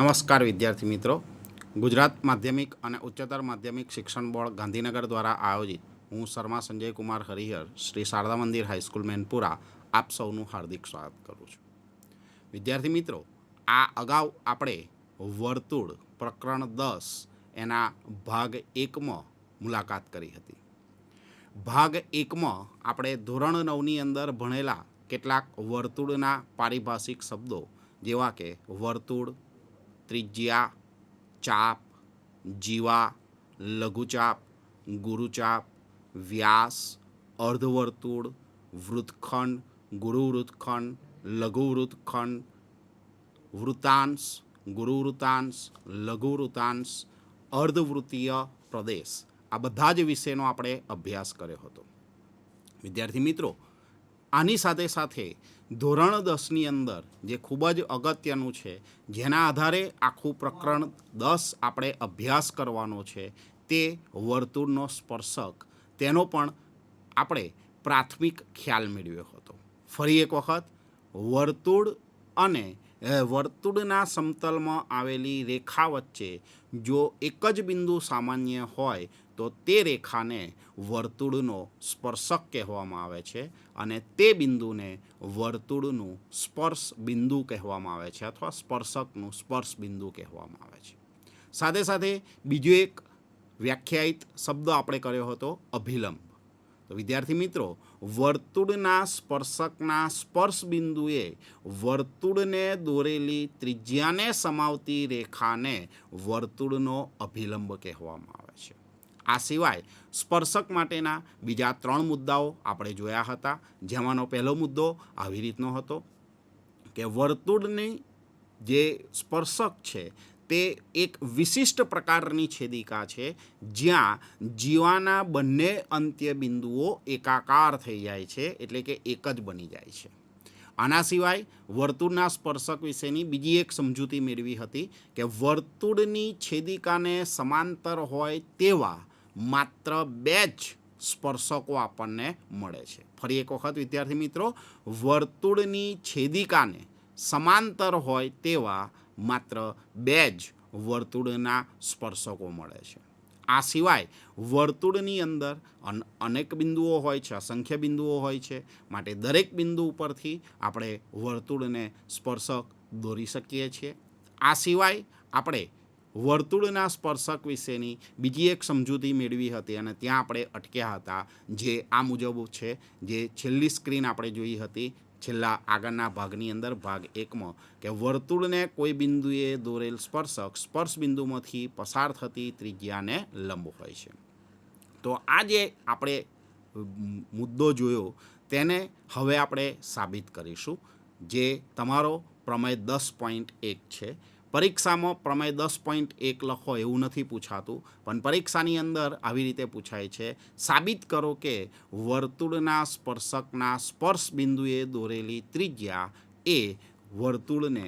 નમસ્કાર વિદ્યાર્થી મિત્રો, ગુજરાત માધ્યમિક અને ઉચ્ચતર માધ્યમિક શિક્ષણ બોર્ડ ગાંધીનગર દ્વારા આયોજિત હું શર્મા સંજય કુમાર હરિહર શ્રી શારદા મંદિર હાઈસ્કૂલ મેનપુરા આપ સૌનું હાર્દિક સ્વાગત કરું છું. વિદ્યાર્થી મિત્રો, આ અગાઉ આપણે વર્તુળ પ્રકરણ 10 એના ભાગ 1માં મુલાકાત કરી હતી. ભાગ 1માં આપણે ધોરણ 9ની અંદર ભણેલા કેટલાક વર્તુળના પારિભાષિક શબ્દો જેવા કે વર્તુળ, ત્રિજ્યા, ચાપ, જીવા, લઘુચાપ, ગુરુચાપ, વ્યાસ, અર્ધવર્તુળ, વૃત્તખંડ, ગુરુવૃત્તખંડ, લઘુવૃત્તખંડ, વૃત્તાંશ, ગુરુવૃત્તાંશ, લઘુવૃત્તાંશ, અર્ધવૃત્તીય પ્રદેશ, આ બધા જ વિષયનો આપણે અભ્યાસ કર્યો હતો. વિદ્યાર્થી મિત્રો, આની સાથે સાથે ધોરણ 10ની અંદર જે ખૂબ જ અગત્યનું છે, જેના આધારે આખું પ્રકરણ 10 આપણે અભ્યાસ કરવાનો છે, તે વર્તુળનો સ્પર્શક, તેનો પણ આપણે પ્રાથમિક ખ્યાલ મેળવ્યો હતો. ફરી એક વખત, વર્તુળ અને વર્તુળના સમતલમાં આવેલી રેખા વચ્ચે જો એક જ બિંદુ સામાન્ય હોય તો તે રેખાને વર્તુળનો સ્પર્શક કહેવામાં આવે છે અને તે બિંદુને વર્તુળનું સ્પર્શ બિંદુ કહેવામાં આવે છે અથવા સ્પર્શકનું સ્પર્શ બિંદુ કહેવામાં આવે છે. સાથે સાથે બીજો એક વ્યાખ્યાયિત શબ્દ આપણે કર્યો હતો, અભિલંબ. તો વિદ્યાર્થી મિત્રો, વર્તુળના સ્પર્શકના સ્પર્શ બિંદુએ વર્તુળને દોરેલી ત્રિજ્યાને સમાવતી રેખાને વર્તુળનો અભિલંબ કહેવામાં આવે છે. આ સિવાય સ્પર્શક માટેના બીજા 3 મુદ્દાઓ આપણે જોયા હતા, જેમાંનો પહેલો મુદ્દો આવી રીતનો હતો કે વર્તુળની જે સ્પર્શક છે તે એક વિશિષ્ટ પ્રકારની છેદિકા છે, જ્યાં જીવાના બંને અંત્ય બિંદુઓ એકાકાર થઈ જાય છે, એટલે કે એક જ બની જાય છે. આના સિવાય વર્તુળના સ્પર્શક વિશેની બીજી એક સમજૂતી મેળવી હતી કે વર્તુળની છેદિકાને સમાંતર હોય તેવા માત્ર 2 જ સ્પર્શકો આપણને મળે છે. ફરી એક વખત વિદ્યાર્થી મિત્રો, વર્તુળની છેદિકાને સમાંતર હોય તેવા માત્ર 2 જ વર્તુળના સ્પર્શકો મળે છે. આ સિવાય વર્તુળની અંદર અનેક બિંદુઓ હોય છે, અસંખ્ય બિંદુઓ હોય છે, માટે દરેક બિંદુ ઉપરથી આપણે વર્તુળને સ્પર્શક દોરી શકીએ છીએ. આ સિવાય આપણે વર્તુળના સ્પર્શક વિશેની બીજી એક સમજૂતી મેળવી હતી અને ત્યાં આપણે અટક્યા હતા, જે આ મુજબ છે, જે છેલ્લી સ્ક્રીન આપણે જોઈ હતી છેલ્લા આગળના ભાગની અંદર, ભાગ 1માં, કે વર્તુળને કોઈ બિંદુએ દોરેલ સ્પર્શક સ્પર્શ બિંદુમાંથી પસાર થતી ત્રિજ્યાને લંબ હોય છે. તો આ જે આપણે મુદ્દો જોયો તેને હવે આપણે સાબિત કરીશું, જે તમારો પ્રમેય 10.1 છે. પરીક્ષામાં પ્રમેય 10.1 લખો એવું નથી પૂછાતું, પણ પરીક્ષાની અંદર આવી રીતે પૂછાય છે, સાબિત કરો કે વર્તુળના સ્પર્શકના સ્પર્શ બિંદુએ દોરેલી ત્રિજ્યા એ વર્તુળને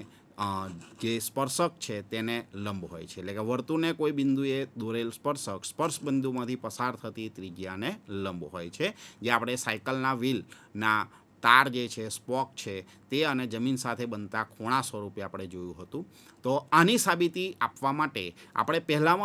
જે સ્પર્શક છે તેને લંબ હોય છે. એટલે કે વર્તુળને કોઈ બિંદુએ દોરેલ સ્પર્શક સ્પર્શ બિંદુમાંથી પસાર થતી ત્રિજ્યાને લંબ હોય છે, જે આપણે સાયકલના વ્હીલના તાર જે છે, સ્પોક છે, તે અને જમીન સાથે બનતા ખૂણા સ્વરૂપે આપણે જોયું હતું. તો આની સાબિતી આપવા માટે આપણે પહેલાં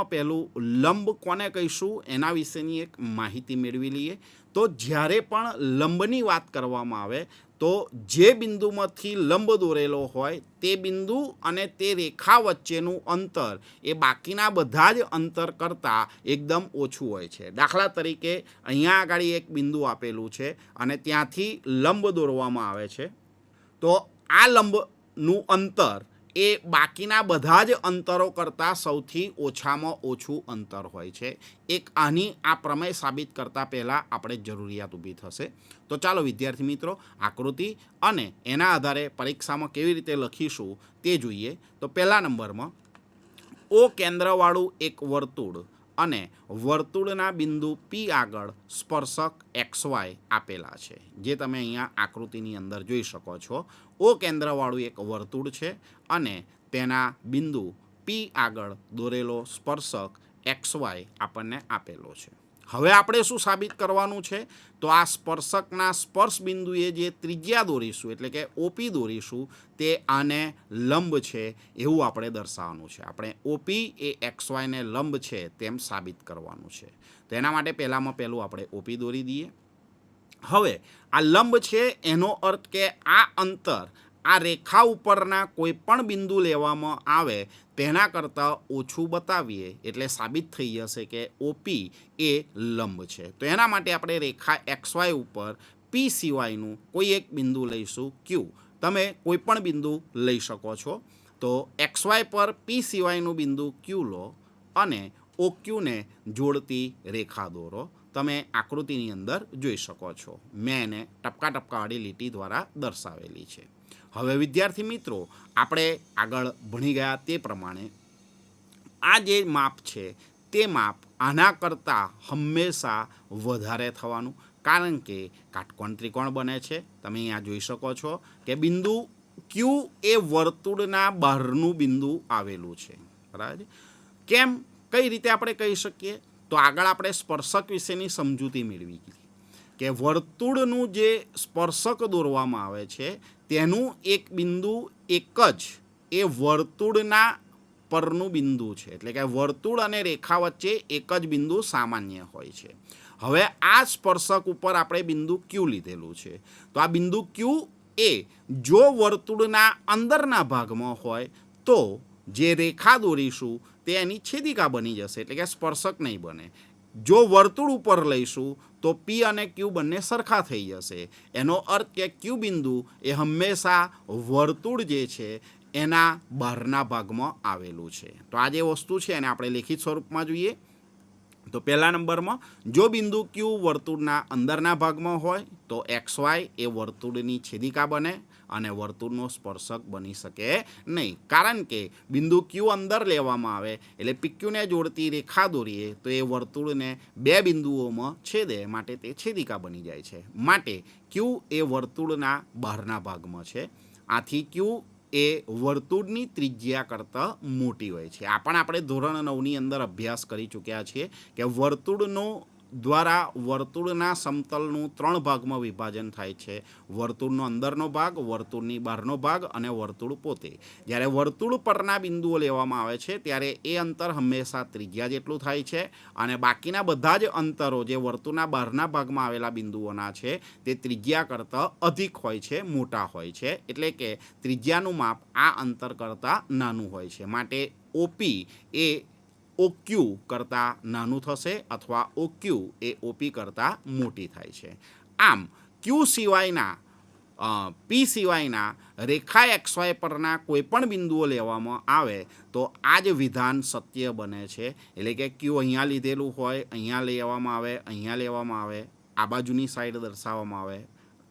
લંબ કોને કહીશું એના વિશેની એક માહિતી મેળવી લઈએ. તો જ્યારે પણ લંબની વાત કરવામાં આવે તો જે બિંદુમાંથી લંબ દોરેલો હોય તે બિંદુ અને તે રેખા વચ્ચેનું અંતર એ બાકીના બધા જ અંતર કરતાં એકદમ ઓછું હોય છે. દાખલા તરીકે અહીંયા આગળ એક બિંદુ આપેલું છે અને ત્યાંથી લંબ દોરવામાં આવે છે, તો આ લંબનું અંતર એ બાકીના બધા જ અંતરો કરતાં સૌથી ઓછામાં ઓછું અંતર હોય છે. એક આની આ પ્રમેય સાબિત કરતાં પહેલાં આપણે જરૂરિયાત ઊભી થશે. તો ચાલો વિદ્યાર્થી મિત્રો, આકૃતિ અને એના આધારે પરીક્ષામાં કેવી રીતે લખીશું તે જોઈએ. તો પહેલા નંબરમાં ઓ કેન્દ્રવાળું એક વર્તુળ અને વર્તુળના બિંદુ P આગળ સ્પર્શક XY આપેલા છે, જે તમે અહીંયા આકૃતિની અંદર જોઈ શકો છો. ઓ કેન્દ્રવાળું એક વર્તુળ છે અને તેના બિંદુ P આગળ દોરેલો સ્પર્શક XY આપણને આપેલો છે. હવે આપણે શું સાબિત કરવાનું છે? તો આ સ્પર્શકના સ્પર્શ બિંદુએ જે ત્રિજ્યા દોરીશું એટલે કે ઓપી દોરીશું તે આને લંબ છે એવું આપણે દર્શાવવાનું છે. આપણે ઓપી એ એક્સ વાયને લંબ છે તેમ સાબિત કરવાનું છે. તો એના માટે પહેલું આપણે ઓપી દોરી દઈએ. હવે આ લંબ છે એનો અર્થ કે આ અંતર આ રેખા ઉપરના કોઈ પણ બિંદુ લેવામાં આવે તેના કરતાં ઓછું બતાવીએ એટલે સાબિત થઈ જશે કે ઓપી એ લંબ છે. તો એના માટે આપણે રેખા એક્સ વાય ઉપર પી સિવાયનું કોઈ એક બિંદુ લઈશું ક્યુ. તમે કોઈ પણ બિંદુ લઈ શકો છો. તો એક્સ વાય પર પી સિવાયનું બિંદુ ક્યુ લો અને ઓ ક્યુને જોડતી રેખા દોરો. તમે આકૃતિની અંદર જોઈ શકો છો. મેં એને ટપકા ટપકાવાળી લીટી દ્વારા દર્શાવેલી છે. હવે વિદ્યાર્થી મિત્રો, આપણે આગળ ભણી ગયા તે પ્રમાણે આ જે માપ છે તે માપ આના કરતાં હંમેશા વધારે થવાનું, કારણ કે કાટકોણ ત્રિકોણ બને છે. તમે અહીંયા જોઈ શકો છો કે બિંદુ ક્યુ એ વર્તુળના બહારનું બિંદુ આવેલું છે. બરાબર? કેમ, કઈ રીતે આપણે કહી શકીએ? તો આગળ આપણે સ્પર્શક વિશેની સમજૂતી મેળવી કે વર્તુળનું જે સ્પર્શક દોરવામાં આવે છે તેનું એક બિંદુ એક જ એ વર્તુળના પરનું બિંદુ છે. એટલે કે વર્તુળ અને રેખા વચ્ચે એક જ બિંદુ સામાન્ય હોય છે. હવે આ સ્પર્શક ઉપર આપણે બિંદુ ક્યુ લીધેલું છે. તો આ બિંદુ ક્યુ એ જો વર્તુળના અંદરના ભાગમાં હોય તો જે રેખા દોરીશું તે એની છેદિકા બની જશે, એટલે કે સ્પર્શક નહીં બને. જો વર્તુળ ઉપર લઈશું તો પી અને ક્યુ બંને સરખા થઈ જશે. એનો અર્થ કે ક્યુ બિંદુ એ હંમેશા વર્તુળ જે છે એના બહારના ભાગમાં આવેલું છે. તો આ જે વસ્તુ છે એને આપણે લેખિત સ્વરૂપમાં જોઈએ. તો પહેલા નંબરમાં જો બિંદુ ક્યુ વર્તુળના અંદરના ભાગમાં હોય તો એક્સ વાય એ વર્તુળની છેદિકા બને અને વર્તુળનો સ્પર્શક બની શકે નહીં. કારણ કે બિંદુ ક્યુ અંદર લેવામાં આવે એટલે પીક્યુને જોડતી રેખા દોરીએ તો એ વર્તુળને બે બિંદુઓમાં છેદે, માટે તે છેદિકા બની જાય છે. માટે ક્યુ એ વર્તુળના બહારના ભાગમાં છે. આથી ક્યુ એ વર્તુળની ત્રિજ્યા કરતાં મોટી હોય છે. આ પણ આપણે ધોરણ 9ની અંદર અભ્યાસ કરી ચૂક્યા છીએ કે વર્તુળનો દ્વારા વર્તુળના સમતલનું 3 ભાગમાં વિભાજન થાય છે. વર્તુળનો અંદરનો ભાગ, વર્તુળની બહારનો ભાગ અને વર્તુળ પોતે. જ્યારે વર્તુળ પરના બિંદુઓ લેવામાં આવે છે ત્યારે એ અંતર હંમેશા ત્રિજ્યા જેટલું થાય છે અને બાકીના બધા જ અંતરો જે વર્તુળના બહારના ભાગમાં આવેલા બિંદુઓના છે તે ત્રિજ્યા કરતાં અધિક હોય છે, મોટા હોય છે. એટલે કે ત્રિજ્યાનું માપ આ અંતર કરતાં નાનું હોય છે. માટે ઓપી એ ઓક્યુ કરતાં નાનું થશે અથવા ઓક્યુ એ ઓપી કરતાં મોટી થાય છે. આમ ક્યુ સિવાયના પી સિવાયના રેખા એક્સ વાય પરના કોઈપણ બિંદુઓ લેવામાં આવે તો આ જ વિધાન સત્ય બને છે. એટલે કે ક્યુ અહીંયા લીધેલું હોય, અહીંયા લેવામાં આવે, અહીંયા લેવામાં આવે, આ બાજુની સાઈડ દર્શાવવામાં આવે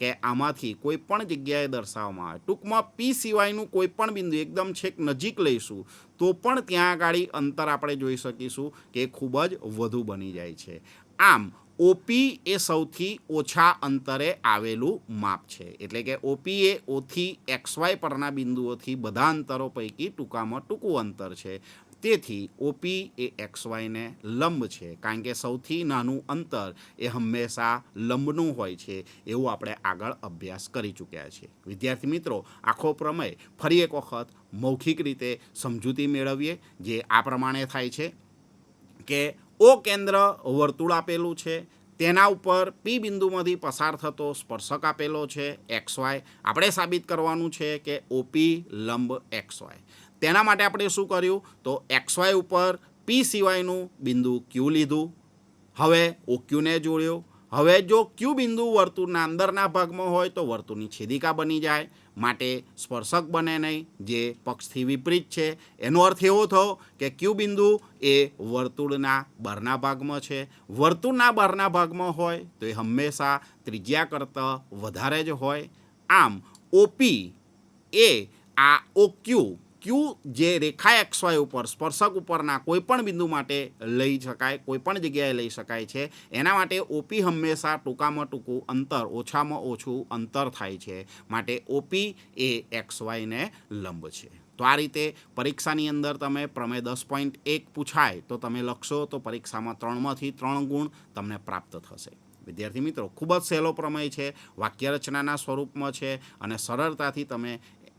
કે આમાંથી કોઈ પણ જગ્યાએ દર્શાવવામાં આવે. ટૂંકમાં પી સિવાયનું કોઈ પણ બિંદુ એકદમ છેક નજીક લઈશું તો પણ ત્યાં આગળ અંતર આપણે જોઈ શકીશું કે ખૂબ જ વધુ બની જાય છે. આમ ઓપી એ સૌથી ઓછા અંતરે આવેલું માપ છે. એટલે કે ઓપી એ ઓથી એક્સ વાય પરના બિંદુઓથી બધા અંતરો પૈકી ટૂંકામાં ટૂંકું અંતર છે. તેથી ઓપી એ એક્સ વાયને લંબ છે, કારણ કે સૌથી નાનું અંતર એ હંમેશા લંબનું હોય છે એવું આપણે આગળ અભ્યાસ કરી ચૂક્યા છીએ. વિદ્યાર્થી મિત્રો, આખો પ્રમેય ફરી એક વખત મૌખિક રીતે સમજૂતી મેળવીએ. જે આ પ્રમાણે થાય છે કે ઓ કેન્દ્ર વર્તુળ આપેલું છે, તેના ઉપર પી બિંદુમાંથી પસાર થતો સ્પર્શક આપેલો છે એક્સ વાય. આપણે સાબિત કરવાનું છે કે ઓપી લંબ એક્સ વાય. તેના માટે આપણે શું કર્યું? તો એક્સ વાય ઉપર પી સિવાયનું બિંદુ ક્યુ લીધું. હવે ઓ ક્યુને જોડ્યો. હવે જો ક્યુ બિંદુ વર્તુળના અંદરના ભાગમાં હોય તો વર્તુળની છેદિકા બની જાય, માટે સ્પર્શક બને નહીં, જે પક્ષથી વિપરીત છે. એનો અર્થ એવો થયો કે ક્યુ બિંદુ એ વર્તુળના બહારના ભાગમાં છે. વર્તુળના બહારના ભાગમાં હોય તો એ હંમેશા ત્રિજ્યા કરતાં વધારે જ હોય. આમ ઓપી એ આ ઓ ક્યુ જે રેખા એક્સ વાય ઉપર સ્પર્શક ઉપરના કોઈપણ બિંદુ માટે લઈ શકાય, કોઈપણ જગ્યાએ લઈ શકાય છે. એના માટે ઓપી હંમેશા ટૂંકામાં ટૂંકું અંતર, ઓછામાં ઓછું અંતર થાય છે. માટે ઓપી એ એક્સ વાયને લંબ છે. તો આ રીતે પરીક્ષાની અંદર તમે પ્રમેય 10.1 પૂછાય તો તમે લખશો તો પરીક્ષામાં 3માંથી 3 ગુણ તમને પ્રાપ્ત થશે. વિદ્યાર્થી મિત્રો, ખૂબ જ સહેલો પ્રમેય છે, વાક્ય રચનાના સ્વરૂપમાં છે અને સરળતાથી તમે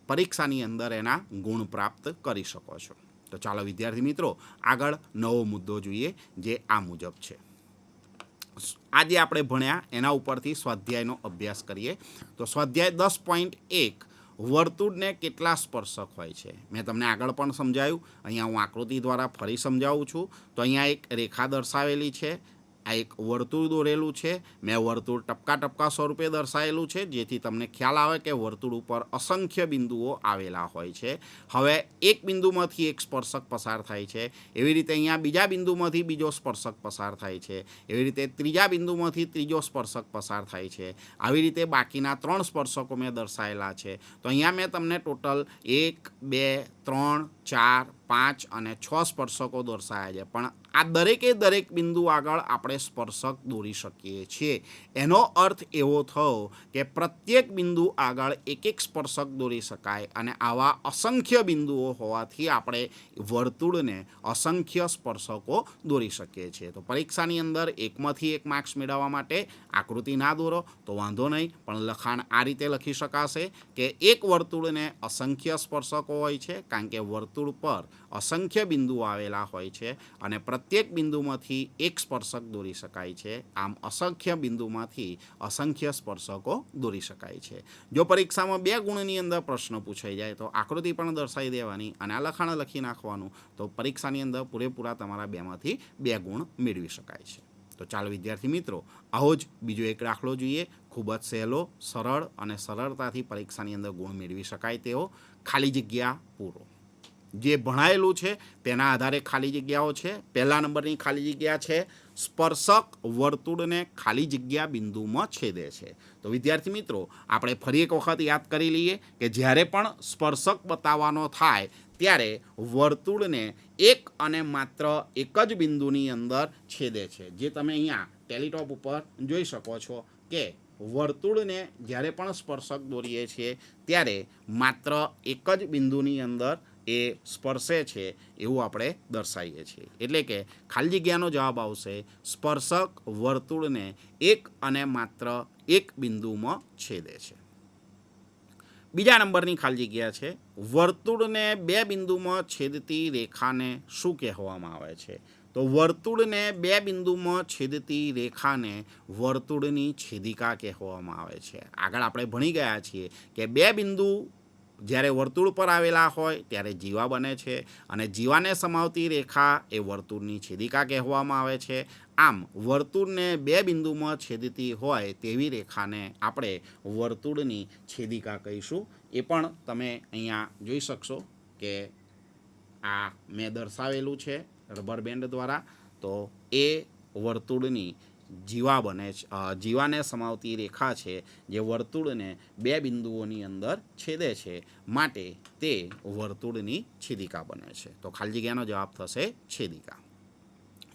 પરીક્ષાની અંદર એના ગુણ પ્રાપ્ત કરી શકો છો. તો ચાલો વિદ્યાર્થી મિત્રો, આગળ નવો મુદ્દો જોઈએ, જે આ મુજબ છે. આજે આપણે ભણ્યા એના ઉપરથી સ્વાધ્યાયનો અભ્યાસ કરીએ. તો સ્વાધ્યાય 10.1 વર્તુળને કેટલા સ્પર્શક હોય છે. મેં તમને આગળ પણ સમજાવ્યું, અહીંયા હું આકૃતિ દ્વારા ફરી સમજાવું છું. તો અહીંયા એક રેખા દર્શાવેલી છે, આ એક વર્તુળ દોરેલું છે. મેં વર્તુળ ટપકા ટપકા સ્વરૂપે દર્શાવેલું છે, જેથી તમને ખ્યાલ આવે કે વર્તુળ ઉપર અસંખ્ય બિંદુઓ આવેલા હોય છે. હવે એક બિંદુમાંથી એક સ્પર્શક પસાર થાય છે, એવી રીતે અહીંયા બીજા બિંદુમાંથી બીજો સ્પર્શક પસાર થાય છે, એવી રીતે ત્રીજા બિંદુમાંથી ત્રીજો સ્પર્શક પસાર થાય છે. આવી રીતે બાકીના 3 સ્પર્શકો મેં દર્શાવેલા છે. તો અહીંયા મેં તમને ટોટલ 1, 2, 3, 4, 5 અને 6 સ્પર્શકો દર્શાવ્યા છે. પણ આ દરેક બિંદુ આગળ આપણે સ્પર્શક દોરી શકીએ છીએ. એનો અર્થ એવો થયો કે પ્રત્યેક બિંદુ આગળ એક સ્પર્શક દોરી શકાય અને આવા અસંખ્ય બિંદુઓ હોવાથી આપણે વર્તુળને અસંખ્ય સ્પર્શકો દોરી શકીએ છીએ. તો પરીક્ષાની અંદર એકમાંથી એક માર્ક્સ મેળવવા માટે આકૃતિ ના દોરો તો વાંધો નહીં, પણ લખાણ આ રીતે લખી શકાશે કે એક વર્તુળને અસંખ્ય સ્પર્શકો હોય છે, કારણ કે વર્તુળ પર અસંખ્ય બિંદુઓ આવેલા હોય છે અને પ્રત્યેક બિંદુમાંથી એક સ્પર્શક દોરી શકાય છે. આમ અસંખ્ય બિંદુમાંથી અસંખ્ય સ્પર્શકો દોરી શકાય છે. જો પરીક્ષામાં 2 ગુણની અંદર પ્રશ્ન પૂછાઈ જાય તો આકૃતિ પણ દર્શાવી દેવાની અને આ લખાણ લખી નાખવાનું, તો પરીક્ષાની અંદર પૂરેપૂરા તમારા 2માંથી 2 ગુણ મેળવી શકાય છે. તો ચાલો વિદ્યાર્થી મિત્રો, આવો જ બીજો એક દાખલો જોઈએ. ખૂબ જ સહેલો, સરળ અને સરળતાથી પરીક્ષાની અંદર ગુણ મેળવી શકાય તેવો. ખાલી જગ્યા પૂરો. જે ભણાયેલું છે તેના આધારે ખાલી જગ્યાઓ છે. પહેલા નંબરની ખાલી જગ્યા છે, સ્પર્શક વર્તુળને ખાલી જગ્યા બિંદુમાં છેદે છે. તો વિદ્યાર્થી મિત્રો, આપણે ફરી એક વખત યાદ કરી લઈએ કે જ્યારે પણ સ્પર્શક બતાવવાનો થાય ત્યારે વર્તુળને એક અને માત્ર એક જ બિંદુની અંદર છેદે છે. જે તમે અહીંયા ટેલિટોપ ઉપર જોઈ શકો છો કે વર્તુળને જ્યારે પણ સ્પર્શક દોરીએ છીએ ત્યારે માત્ર એક જ બિંદુની અંદર એ સ્પર્શે છે એવું આપણે દર્શાવીએ છીએ. એટલે કે ખાલી જગ્યાનો જવાબ આવશે સ્પર્શક વર્તુળને એક અને માત્ર એક બિંદુમાં છેદે છે. બીજા નંબરની ખાલી જગ્યા છે, વર્તુળને 2 બિંદુમાં છેદતી રેખાને શું કહેવામાં આવે છે. તો વર્તુળને 2 બિંદુમાં છેદતી રેખાને વર્તુળની છેદિકા કહેવામાં આવે છે. આગળ આપણે ભણી ગયા છીએ કે 2 બિંદુ જ્યારે વર્તુળ પર આવેલા હોય ત્યારે જીવા બને છે અને જીવાને સમાવતી રેખા એ વર્તુળની છેદિકા કહેવામાં આવે છે. આમ વર્તુળને 2 બિંદુમાં છેદતી હોય તેવી રેખાને આપણે વર્તુળની છેદિકા કહીશું. એ પણ તમે અહીંયા જોઈ શકશો કે આ મેં દર્શાવેલું છે રબર બેન્ડ દ્વારા. તો એ વર્તુળની જીવા બને છે, જીવાને સમાવતી રેખા છે જે વર્તુળને 2 બિંદુઓની અંદર છેદે છે, માટે તે વર્તુળની છેદિકા બને છે. તો ખાલી જગ્યાનો જવાબ થશે છેદિકા.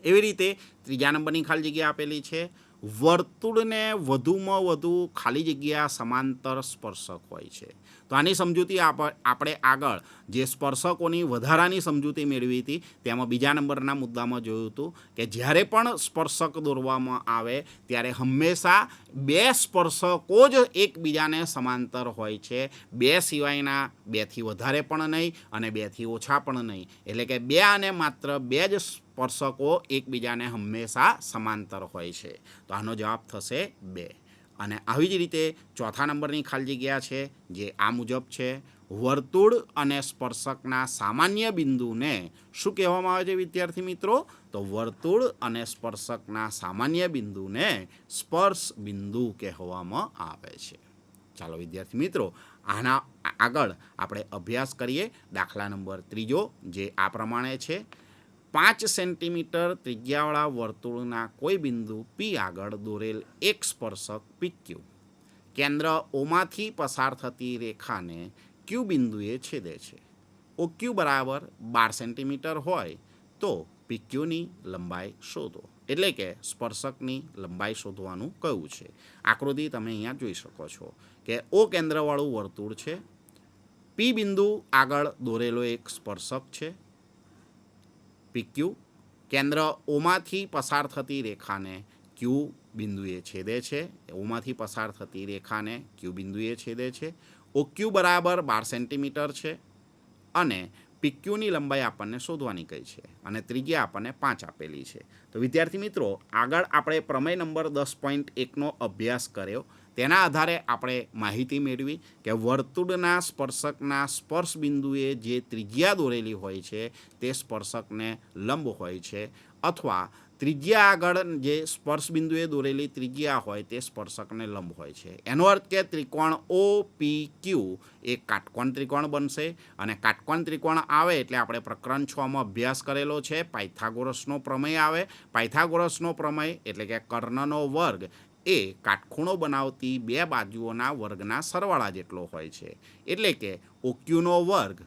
એવી રીતે ત્રીજા નંબરની ખાલી જગ્યા આપેલી છે, વર્તુળને વધુમાં વધુ ખાલી જગ્યા સમાંતર સ્પર્શક હોય છે. તો આની સમજૂતી આપણે આગળ જે સ્પર્શકોની વધારાની સમજૂતી મેળવી હતી તેમાં બીજા નંબરના મુદ્દામાં જોયું હતું કે જ્યારે પણ સ્પર્શક દોરવામાં આવે ત્યારે હંમેશા 2 સ્પર્શકો જ એકબીજાને સમાંતર હોય છે. 2 સિવાયના 2થી વધારે પણ નહીં અને 2થી ઓછા પણ નહીં. એટલે કે 2 અને માત્ર 2 જ સ્પર્શકો એકબીજાને હંમેશા સમાંતર હોય છે. તો આનો જવાબ થશે 2. અને આવી જ રીતે ચોથા નંબરની ખાલી જગ્યા છે જે આ મુજબ છે, વર્તુળ અને સ્પર્શકના સામાન્ય બિંદુને શું કહેવામાં આવે છે વિદ્યાર્થી મિત્રો. તો વર્તુળ અને સ્પર્શકના સામાન્ય બિંદુને સ્પર્શ બિંદુ કહેવામાં આવે છે. ચાલો વિદ્યાર્થી મિત્રો, આના આગળ આપણે અભ્યાસ કરીએ. દાખલા નંબર 3 જે આ પ્રમાણે છે, 5 સેન્ટીમીટર ત્રિજ્યાવાળા વર્તુળના કોઈ બિંદુ P આગળ દોરેલ એક સ્પર્શક PQ કેન્દ્ર ઓમાંથી પસાર થતી રેખાને Q બિંદુએ છેદે છે. OQ બરાબર 12 સેન્ટીમીટર હોય તો PQની લંબાઈ શોધો. એટલે કે સ્પર્શકની લંબાઈ શોધવાનું કહ્યું છે. આકૃતિ તમે અહીંયા જોઈ શકો છો કે O કેન્દ્રવાળું વર્તુળ છે. પી બિંદુ આગળ દોરેલો એક સ્પર્શક છે PQ. કેન્દ્ર ઓમાંથી પસાર થતી રેખાને ક્યુ બિંદુએ છેદે છે. ઓમાંથી પસાર થતી રેખાને ક્યુ બિંદુએ છેદે છે. OQ બરાબર 12 સેન્ટીમીટર છે અને PQની લંબાઈ આપણને શોધવાની કહી છે અને ત્રિજ્યા આપણને 5 આપેલી છે. તો વિદ્યાર્થી મિત્રો, આગળ આપણે પ્રમેય નંબર 10.1નો અભ્યાસ કર્યો. તેના આધારે આપણે માહિતી મેળવી કે વર્તુળના સ્પર્શકના સ્પર્શ બિંદુએ જે ત્રિજ્યા દોરેલી હોય છે તે સ્પર્શકને લંબ હોય છે, અથવા ત્રિજ્યા આગળ જે સ્પર્શ બિંદુએ દોરેલી ત્રિજ્યા હોય તે સ્પર્શકને લંબ હોય છે. એનો અર્થ કે ત્રિકોણ OPQ એ કાટકોણ ત્રિકોણ બનશે અને કાટકોણ ત્રિકોણ આવે એટલે આપણે પ્રકરણ 6માં અભ્યાસ કરેલો છે. પાયથાગોરસનો પ્રમેય આવે. પાયથાગોરસનો પ્રમેય એટલે કે કર્ણનો વર્ગ એ કાટખૂણો બનાવતી બે બાજુઓના વર્ગના સરવાળા જેટલો હોય છે. એટલે કે OQનો વર્ગ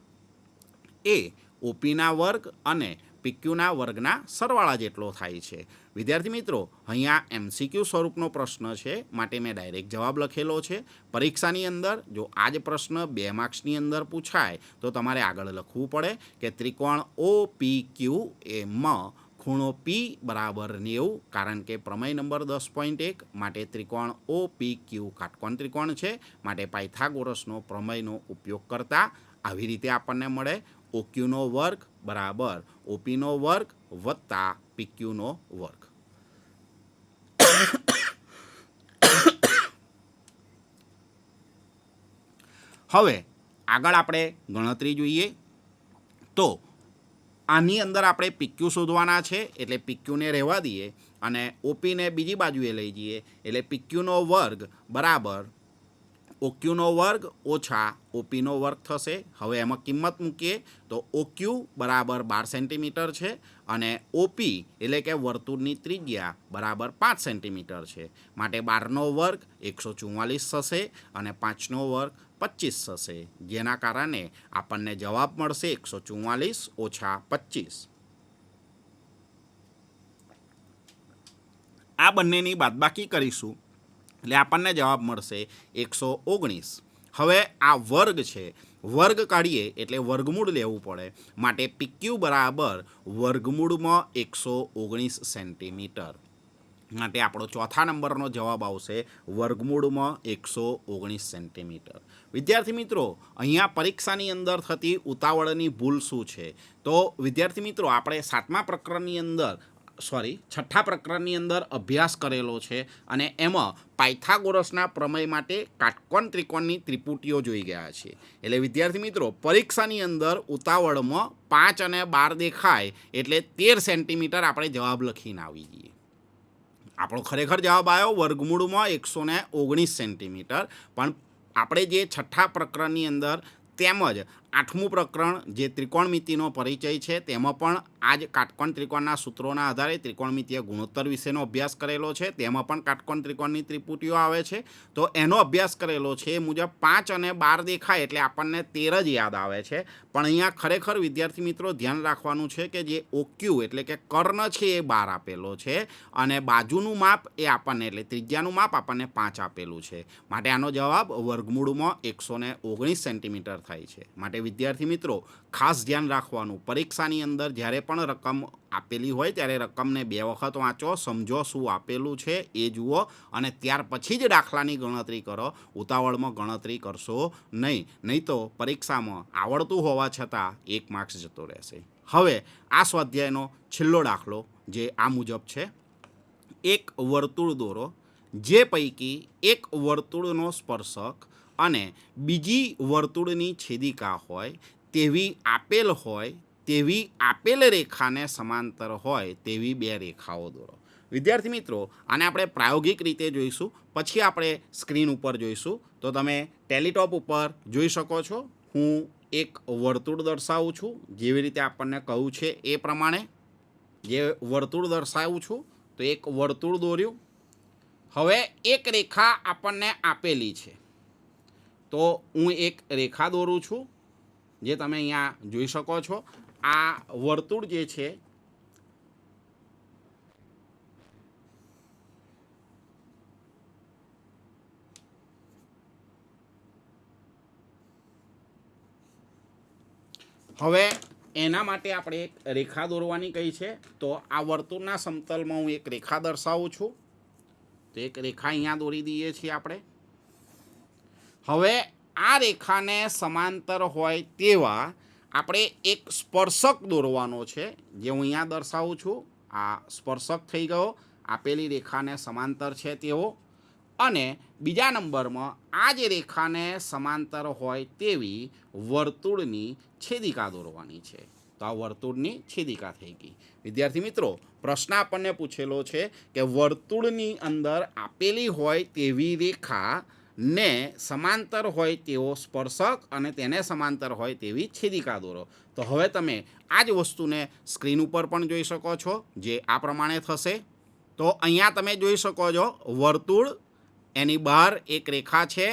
એ OPના વર્ગ અને PQના વર્ગના સરવાળા જેટલો થાય છે. વિદ્યાર્થી મિત્રો, અહીંયા MCQ સ્વરૂપનો પ્રશ્ન છે માટે મેં ડાયરેક્ટ જવાબ લખેલો છે. પરીક્ષાની અંદર જો આ જ પ્રશ્ન 2 માર્ક્સની અંદર પૂછાય તો તમારે આગળ લખવું પડે કે ત્રિકોણ OPQ એમાં ખૂણો P બરાબર 90, કારણ કે પ્રમેય નંબર 10.1 માટે ત્રિકોણ OPQ કાટકોણ ત્રિકોણ છે. માટે પાયથાગોરસનો પ્રમેયનો ઉપયોગ કરતા આવી રીતે આપણને મળે OQનો વર્ગ બરાબર OPનો વર્ગ વત્તા PQનો વર્ગ. હવે આગળ આપણે ગણતરી જોઈએ. તો આની અંદર આપણે PQ શોધવાના છે એટલે PQને રહેવા દઈએ અને OPને બીજી બાજુએ લઈ જઈએ એટલે PQનો વર્ગ બરાબર OQનો વર્ગ ઓછા OPનો વર્ગ થશે. હવે એમાં કિંમત મૂકીએ તો OQ બરાબર 12 સેન્ટીમીટર છે અને OP એટલે કે વર્તુળની ત્રિજ્યા બરાબર 5 સેન્ટીમીટર છે. માટે 12નો વર્ગ 144 થશે અને 5નો વર્ગ 25 થશે, જેના કારણે આપણને જવાબ મળશે 144 ઓછા 25. આ બંનેની બાદબાકી કરીશું એટલે આપણને જવાબ મળશે 119. હવે આ વર્ગ છે, વર્ગ કાઢીએ એટલે વર્ગમૂળ લેવું પડે. માટે PQ બરાબર વર્ગમૂળમાં 119 સેન્ટીમીટર. માટે આપણો ચોથા નંબરનો જવાબ આવશે વર્ગમૂળમાં 119 સેન્ટીમીટર. વિદ્યાર્થી મિત્રો, અહીંયા પરીક્ષાની અંદર થતી ઉતાવળની ભૂલ શું છે? તો વિદ્યાર્થી મિત્રો, આપણે છઠ્ઠા પ્રકરણની અંદર અભ્યાસ કરેલો છે અને એમાં પાયથાગોરસના પ્રમેય માટે કાટકોણ ત્રિકોણની ત્રિપુટીઓ જોઈ ગયા છે. એટલે વિદ્યાર્થી મિત્રો, પરીક્ષાની અંદર ઉતાવળમાં 5 અને 12 દેખાય એટલે 13 સેન્ટીમીટર આપણે જવાબ લખીને આવી જઈએ. આપણો ખરેખર જવાબ આવ્યો વર્ગમૂળમાં 119 સેન્ટીમીટર. પણ આપણે જે છઠ્ઠા પ્રકરણની અંદર તેમજ 8મું પ્રકરણ જે ત્રિકોણમિતિનો પરિચય છે તેમાં પણ આ જ કાટકોણ ત્રિકોણના સૂત્રોના આધારે ત્રિકોણમિતિય ગુણોત્તર વિશેનો અભ્યાસ કરેલો છે. તેમાં પણ કાટકોણ ત્રિકોણની ત્રિપુટીઓ આવે છે. તો એનો અભ્યાસ કરેલો છે એ મુજબ 5 અને 12 દેખાય એટલે આપણને 13 જ યાદ આવે છે. પણ અહીંયા ખરેખર વિદ્યાર્થી મિત્રો ધ્યાન રાખવાનું છે કે જે OQ એટલે કે કર્ણ છે એ 12 આપેલો છે અને બાજુનું માપ એ આપણને એટલે ત્રિજ્યાનું માપ આપણને 5 આપેલું છે. માટે આનો જવાબ વર્ગમૂળમાં 119 સેન્ટીમીટર થાય છે. માટે વિદ્યાર્થી મિત્રો ખાસ ધ્યાન રાખવાનું, પરીક્ષાની અંદર જ્યારે પણ રકમ આપેલી હોય ત્યારે રકમને 2 વખત વાંચો, સમજો શું આપેલું છે એ જુઓ અને ત્યાર પછી જ દાખલાની ગણતરી કરો. ઉતાવળમાં ગણતરી કરશો નહીં તો પરીક્ષામાં આવડતું હોવા છતાં 1 માર્ક્સ જતો રહેશે. હવે આ સ્વાધ્યાયનો છેલ્લો દાખલો જે આ મુજબ છે. એક વર્તુળ દોરો જે પૈકી એક વર્તુળનો સ્પર્શક અને બીજી વર્તુળની છેદિકા હોય તેવી આપેલ રેખાને સમાંતર હોય તેવી 2 રેખાઓ દોરો. વિદ્યાર્થી મિત્રો, આને આપણે પ્રાયોગિક રીતે જોઈશું, પછી આપણે સ્ક્રીન ઉપર જોઈશું. તો તમે ટેલિટોપ ઉપર જોઈ શકો છો. હું એક વર્તુળ દર્શાવું છું, જેવી રીતે આપણને કહ્યું છે એ પ્રમાણે જે વર્તુળ દર્શાવું છું. તો એક વર્તુળ દોર્યું. હવે એક રેખા આપણને આપેલી છે તો હું એક રેખા દોરું છું, જે તમે અહીંયા જોઈ શકો છો. આ વર્તુળ જે છે હવે એના માટે આપણે એક રેખા દોરવાની કહી છે. તો આ વર્તુળના સમતલમાં હું એક રેખા દર્શાવું છું. તો એક રેખા અહીંયા દોરી દઈએ છીએ આપણે. હવે આ રેખાને સમાંતર હોય તેવા આપણે એક સ્પર્શક દોરવાનો છે, જે હું અહીંયા દર્શાવું છું. આ સ્પર્શક થઈ ગયો, આપેલી રેખાને સમાંતર છે તેવો. અને બીજા નંબરમાં આ જે રેખાને સમાંતર હોય તેવી વર્તુળની છેદિકા દોરવાની છે. તો આ વર્તુળની છેદિકા થઈ ગઈ. વિદ્યાર્થી મિત્રો, પ્રશ્ન આપણને પૂછેલો છે કે વર્તુળની અંદર આપેલી હોય તેવી રેખા ને સમાંતર હોય તેવો સ્પર્શક અને તેને સમાંતર હોય તેવી છેદિકા દોરો. તો હવે તમે આ જ વસ્તુને સ્ક્રીન ઉપર પણ જોઈ શકો છો, જે આ પ્રમાણે થશે. તો અહીંયા તમે જોઈ શકો છો વર્તુળ, એની બહાર એક રેખા છે,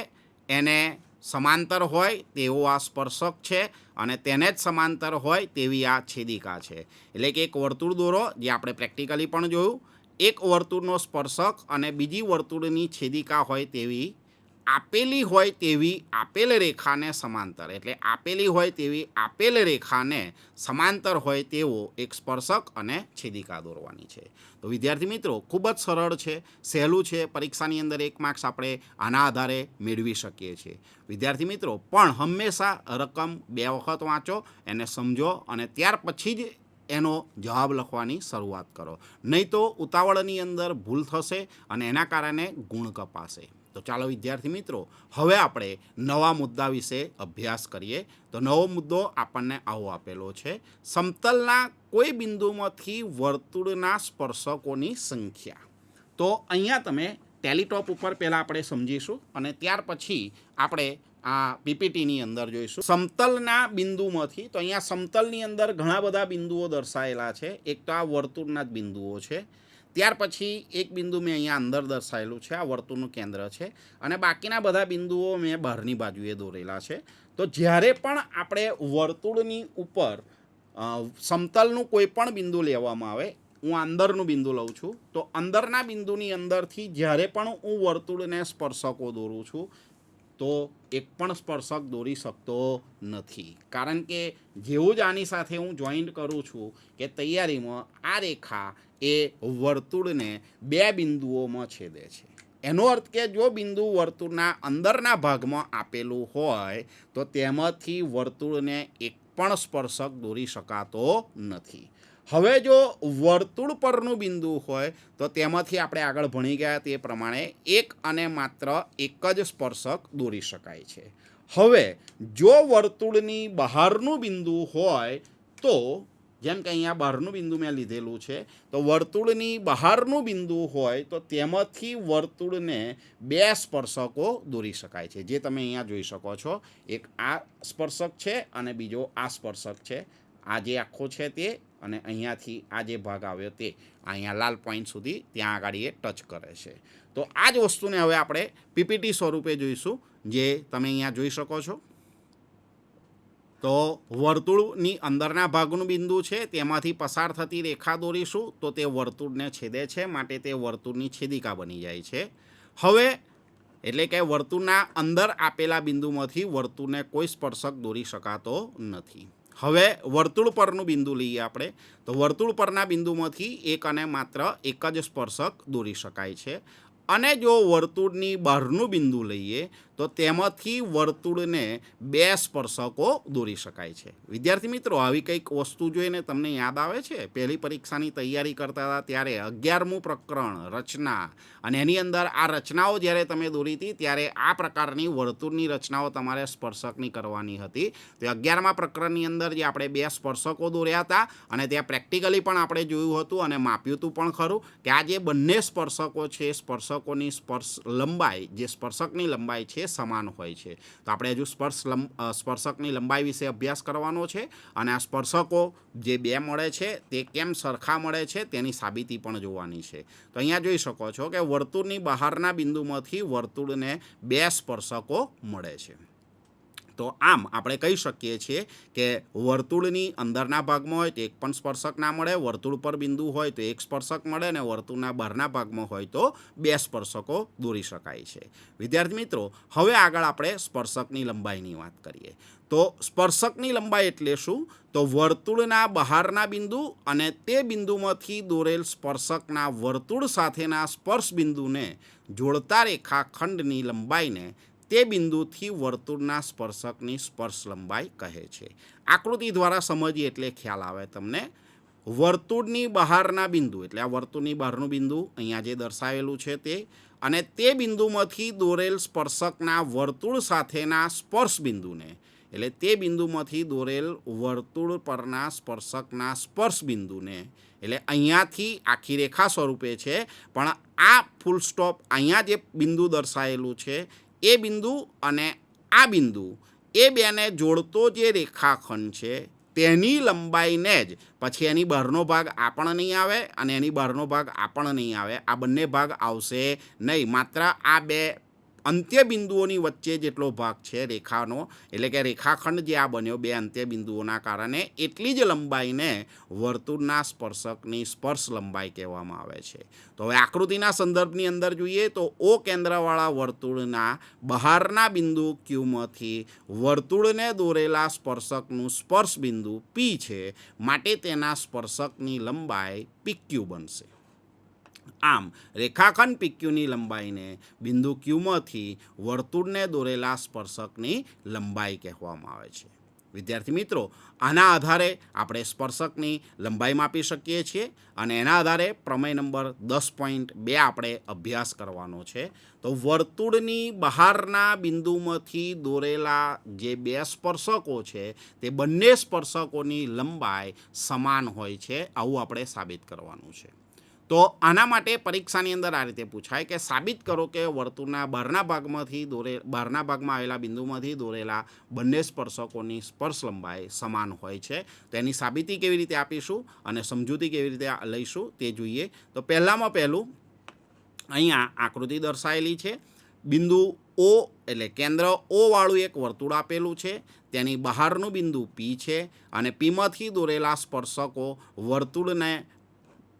એને સમાંતર હોય તેવો આ સ્પર્શક છે અને તેને જ સમાંતર હોય તેવી આ છેદિકા છે. એટલે કે એક વર્તુળ દોરો, જે આપણે પ્રેક્ટિકલી પણ જોયું. એક વર્તુળનો સ્પર્શક અને બીજી વર્તુળની છેદિકા હોય તેવી આપેલી હોય તેવી આપેલ રેખાને સમાંતર, એટલે આપેલી હોય તેવી આપેલ રેખાને સમાંતર હોય તેવો એક સ્પર્શક અને છેદિકા દોરવાની છે. તો વિદ્યાર્થી મિત્રો, ખૂબ જ સરળ છે, સહેલું છે. પરીક્ષાની અંદર 1 માર્ક્સ આપણે આના આધારે મેળવી શકીએ છીએ. વિદ્યાર્થી મિત્રો, પણ હંમેશા રકમ 2 વખત વાંચો, એને સમજો અને ત્યાર પછી જ એનો જવાબ લખવાની શરૂઆત કરો. નહીં તો ઉતાવળની અંદર ભૂલ થશે અને એના કારણે ગુણ કપાશે. તો ચાલો વિદ્યાર્થી મિત્રો, હવે આપણે નવા મુદ્દા વિશે અભ્યાસ કરીએ. તો નવો મુદ્દો આપણને આવો આપેલો છે: સમતલના કોઈ બિંદુમાંથી વર્તુળના સ્પર્શકોની સંખ્યા. તો અહીંયા તમે ટેલીટોપ ઉપર પહેલાં આપણે સમજીશું અને ત્યાર પછી આપણે આ પીપીટીની અંદર જોઈશું. સમતલના બિંદુમાંથી, તો અહીંયા સમતલની અંદર ઘણા બધા બિંદુઓ દર્શાવેલા છે. એક તો આ વર્તુળના જ બિંદુઓ છે. ત્યાર પછી એક બિંદુ મેં અહીંયા અંદર દર્શાવેલું છે, આ વર્તુળનું કેન્દ્ર છે. અને બાકીના બધા બિંદુઓ મેં બહારની બાજુએ દોરેલા છે. તો જ્યારે પણ આપણે વર્તુળની ઉપર સમતલનું કોઈ પણ બિંદુ લેવામાં આવે, હું અંદરનું બિંદુ લઉં છું, તો અંદરના બિંદુની અંદરથી જ્યારે પણ હું વર્તુળને સ્પર્શકો દોરું છું, તો એક પણ સ્પર્શક દોરી શકતો નથી. કારણ કે જેવું જ આની સાથે હું જોઈન્ટ કરું છું કે તૈયારીમાં આ રેખા એ વર્તુળને 2 બિંદુઓમાં છેદે છે. એનો અર્થ કે જો બિંદુ વર્તુળના અંદરના ભાગમાં આપેલું હોય તો તેમાંથી વર્તુળને એક પણ સ્પર્શક દોરી શકાતો નથી. હવે જો વર્તુળ પરનું બિંદુ હોય તો તેમાંથી આપણે આગળ ભણી ગયા તે પ્રમાણે એક અને માત્ર એક જ સ્પર્શક દોરી શકાય છે. હવે જો વર્તુળની બહારનું બિંદુ હોય તો, જેમ કે અહીંયા બહારનું બિંદુ મેં લીધેલું છે, તો વર્તુળની બહારનું બિંદુ હોય તો તેમાંથી વર્તુળને 2 સ્પર્શકો દોરી શકાય છે, જે તમે અહીંયા જોઈ શકો છો. એક આ સ્પર્શક છે અને બીજો આ સ્પર્શક છે. આ જે આખો છે તે, અને અહીંયાથી આ જે ભાગ આવ્યો તે અહીંયા લાલ પોઈન્ટ સુધી ત્યાં આગળ એ ટચ કરે છે. તો આ જ વસ્તુને હવે આપણે પીપીટી સ્વરૂપે જોઈશું, જે તમે અહીંયા જોઈ શકો છો. તો વર્તુળની અંદરના ભાગનું બિંદુ છે, તેમાંથી પસાર થતી રેખા દોરીશું તો તે વર્તુળને છેદે છે, માટે તે વર્તુળની છેદિકા બની જાય છે. હવે એટલે કે વર્તુળના અંદર આપેલા બિંદુમાંથી વર્તુળને કોઈ સ્પર્શક દોરી શકાતો નથી. હવે વર્તુળ પરનું બિંદુ લઈએ આપણે. તો વર્તુળ પરના બિંદુમાંથી એક અને માત્ર એક જ સ્પર્શક દોરી શકાય છે. અને જો વર્તુળની બહારનું બિંદુ લઈએ તો તેમાંથી વર્તુળને 2 સ્પર્શકો દોરી શકાય છે. વિદ્યાર્થી મિત્રો, આવી કંઈક વસ્તુ જોઈને તમને યાદ આવે છે? પહેલી પરીક્ષાની તૈયારી કરતા હતા ત્યારે 11મું પ્રકરણ રચના, અને એની અંદર આ રચનાઓ જ્યારે તમે દોરી હતી ત્યારે આ પ્રકારની વર્તુળની રચનાઓ તમારે સ્પર્શકની કરવાની હતી. તો 11મા પ્રકરણની અંદર જે આપણે 2 સ્પર્શકો દોર્યા હતા અને ત્યાં પ્રેક્ટિકલી પણ આપણે જોયું હતું અને માપ્યું હતું પણ ખરું કે આ જે બંને સ્પર્શકો છે, સ્પર્શકોની લંબાઈ, જે સ્પર્શકની લંબાઈ છે, સમાન હોય છે. તો આપણે હજુ સ્પર્શકની લંબાઈ વિશે અભ્યાસ કરવાનો છે અને આ સ્પર્શકો જે 2 મળે છે તે કેમ સરખા મળે છે તેની સાબિતી પણ જોવાની છે. તો અહીંયા જોઈ શકો છો કે વર્તુળની બહારના બિંદુમાંથી વર્તુળને 2 સ્પર્શકો મળે છે. તો આમ આપણે કહી શકીએ છીએ કે વર્તુળની અંદરના ભાગમાં હોય તો એક પણ સ્પર્શક ના મળે, વર્તુળ પર બિંદુ હોય તો એક સ્પર્શક મળે, અને વર્તુળના બહારના ભાગમાં હોય તો બે સ્પર્શકો દોરી શકાય છે. વિદ્યાર્થી મિત્રો, હવે આગળ આપણે સ્પર્શકની લંબાઈની વાત કરીએ. તો સ્પર્શકની લંબાઈ એટલે શું? તો વર્તુળના બહારના બિંદુ અને તે બિંદુમાંથી દોરેલ સ્પર્શકના વર્તુળ સાથેના સ્પર્શ બિંદુને જોડતા રેખાખંડની લંબાઈને તે બિંદુથી વર્તુળના સ્પર્શકની સ્પર્શ લંબાઈ કહે છે. આકૃતિ દ્વારા સમજીએ એટલે ખ્યાલ આવે તમને. વર્તુળની બહારના બિંદુ એટલે આ વર્તુળની બહારનું બિંદુ અહીંયા જે દર્શાવેલું છે તે, અને તે બિંદુમાંથી દોરેલ સ્પર્શકના વર્તુળ સાથેના સ્પર્શ બિંદુને, એટલે તે બિંદુમાંથી દોરેલ વર્તુળ પરના સ્પર્શકના સ્પર્શ બિંદુને, એટલે અહીંયાથી આખી રેખા સ્વરૂપે છે, પણ આ ફૂલ સ્ટોપ અહીંયા જે બિંદુ દર્શાવેલું છે એ બિંદુ અને આ બિંદુ એ બેને જોડતો જે રેખાખંડ છે તેની લંબાઈને જ, પછી એની બહારનો ભાગ આ પણ નહીં આવે અને એની બહારનો ભાગ આ પણ નહીં આવે, આ બંને ભાગ આવશે નહીં. માત્ર આ બે અંત્ય બિંદુઓની વચ્ચે જેટલો ભાગ છે રેખાનો, એટલે કે રેખાખંડ જે આ બન્યો બે અંત્ય બિંદુઓના કારણે, એટલી જ લંબાઈને વર્તુળના સ્પર્શકની સ્પર્શ લંબાઈ કહેવામાં આવે છે. તો હવે આકૃતિના સંદર્ભની અંદર જોઈએ તો ઓ કેન્દ્રવાળા વર્તુળના બહારના બિંદુ ક્યુમાંથી વર્તુળને દોરેલા સ્પર્શકનું સ્પર્શ બિંદુ પી છે, માટે તેના સ્પર્શકની લંબાઈ PQ બનશે. આમ રેખાખંડ PQની લંબાઈને બિંદુ ક્યુમાંથી વર્તુળને દોરેલા સ્પર્શકની લંબાઈ કહેવામાં આવે છે. વિદ્યાર્થી મિત્રો, આના આધારે આપણે સ્પર્શકની લંબાઈ માપી શકીએ છીએ, અને એના આધારે પ્રમેય નંબર 10.2 આપણે અભ્યાસ કરવાનો છે. તો વર્તુળની બહારના બિંદુમાંથી દોરેલા જે બે સ્પર્શકો છે તે બંને સ્પર્શકોની લંબાઈ સમાન હોય છે, આવું આપણે સાબિત કરવાનું છે. તો આના માટે પરીક્ષાની અંદર આ રીતે પૂછાય કે સાબિત કરો કે વર્તુળના બહારના ભાગમાં આવેલા બિંદુમાંથી દોરેલા બંને સ્પર્શકોની સ્પર્શ લંબાઈ સમાન હોય છે. તેની સાબિતી કેવી રીતે આપીશું અને સમજૂતી કેવી રીતે લઈશું તે જોઈએ. તો પહેલામાં પહેલું અહીંયા આકૃતિ દર્શાવેલી છે. બિંદુ O એટલે કેન્દ્ર O વાળું એક વર્તુળ આપેલું છે, તેની બહારનું બિંદુ P છે, અને Pમાંથી દોરેલા સ્પર્શકો વર્તુળને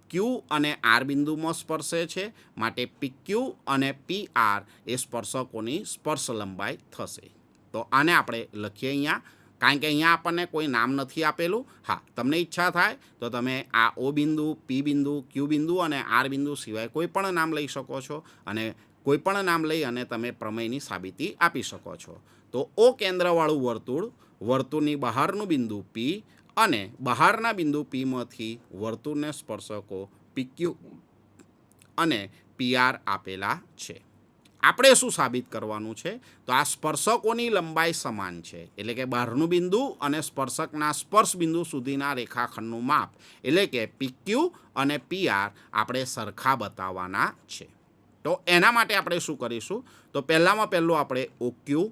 Q અને R બિંદુમાં સ્પર્શે છે, માટે PQ અને PR એ સ્પર્શકોની સ્પર્શ લંબાઈ થશે. તો આને આપણે લખીએ અહીંયા, કારણ કે અહીંયા આપણને કોઈ નામ નથી આપેલું. હા, તમને ઈચ્છા થાય તો તમે આ O બિંદુ, P બિંદુ, Q બિંદુ અને R બિંદુ સિવાય કોઈ પણ નામ લઈ શકો છો, અને કોઈ પણ નામ લઈ અને તમે પ્રમેયની સાબિતી આપી શકો છો. તો O કેન્દ્રવાળું વર્તુળની બહારનું બિંદુ P અને બહારના બિંદુ Pમાંથી વર્તુળને સ્પર્શકો PQ અને PR આપેલા છે. આપણે શું સાબિત કરવાનું છે? તો આ સ્પર્શકોની લંબાઈ સમાન છે, એટલે કે બહારનું બિંદુ અને સ્પર્શકના સ્પર્શ બિંદુ સુધીના રેખાખંડનું માપ, એટલે કે PQ અને PR આપણે સરખા બતાવવાના છે. તો એના માટે આપણે શું કરીશું? તો પહેલામાં પહેલું આપણે OQ,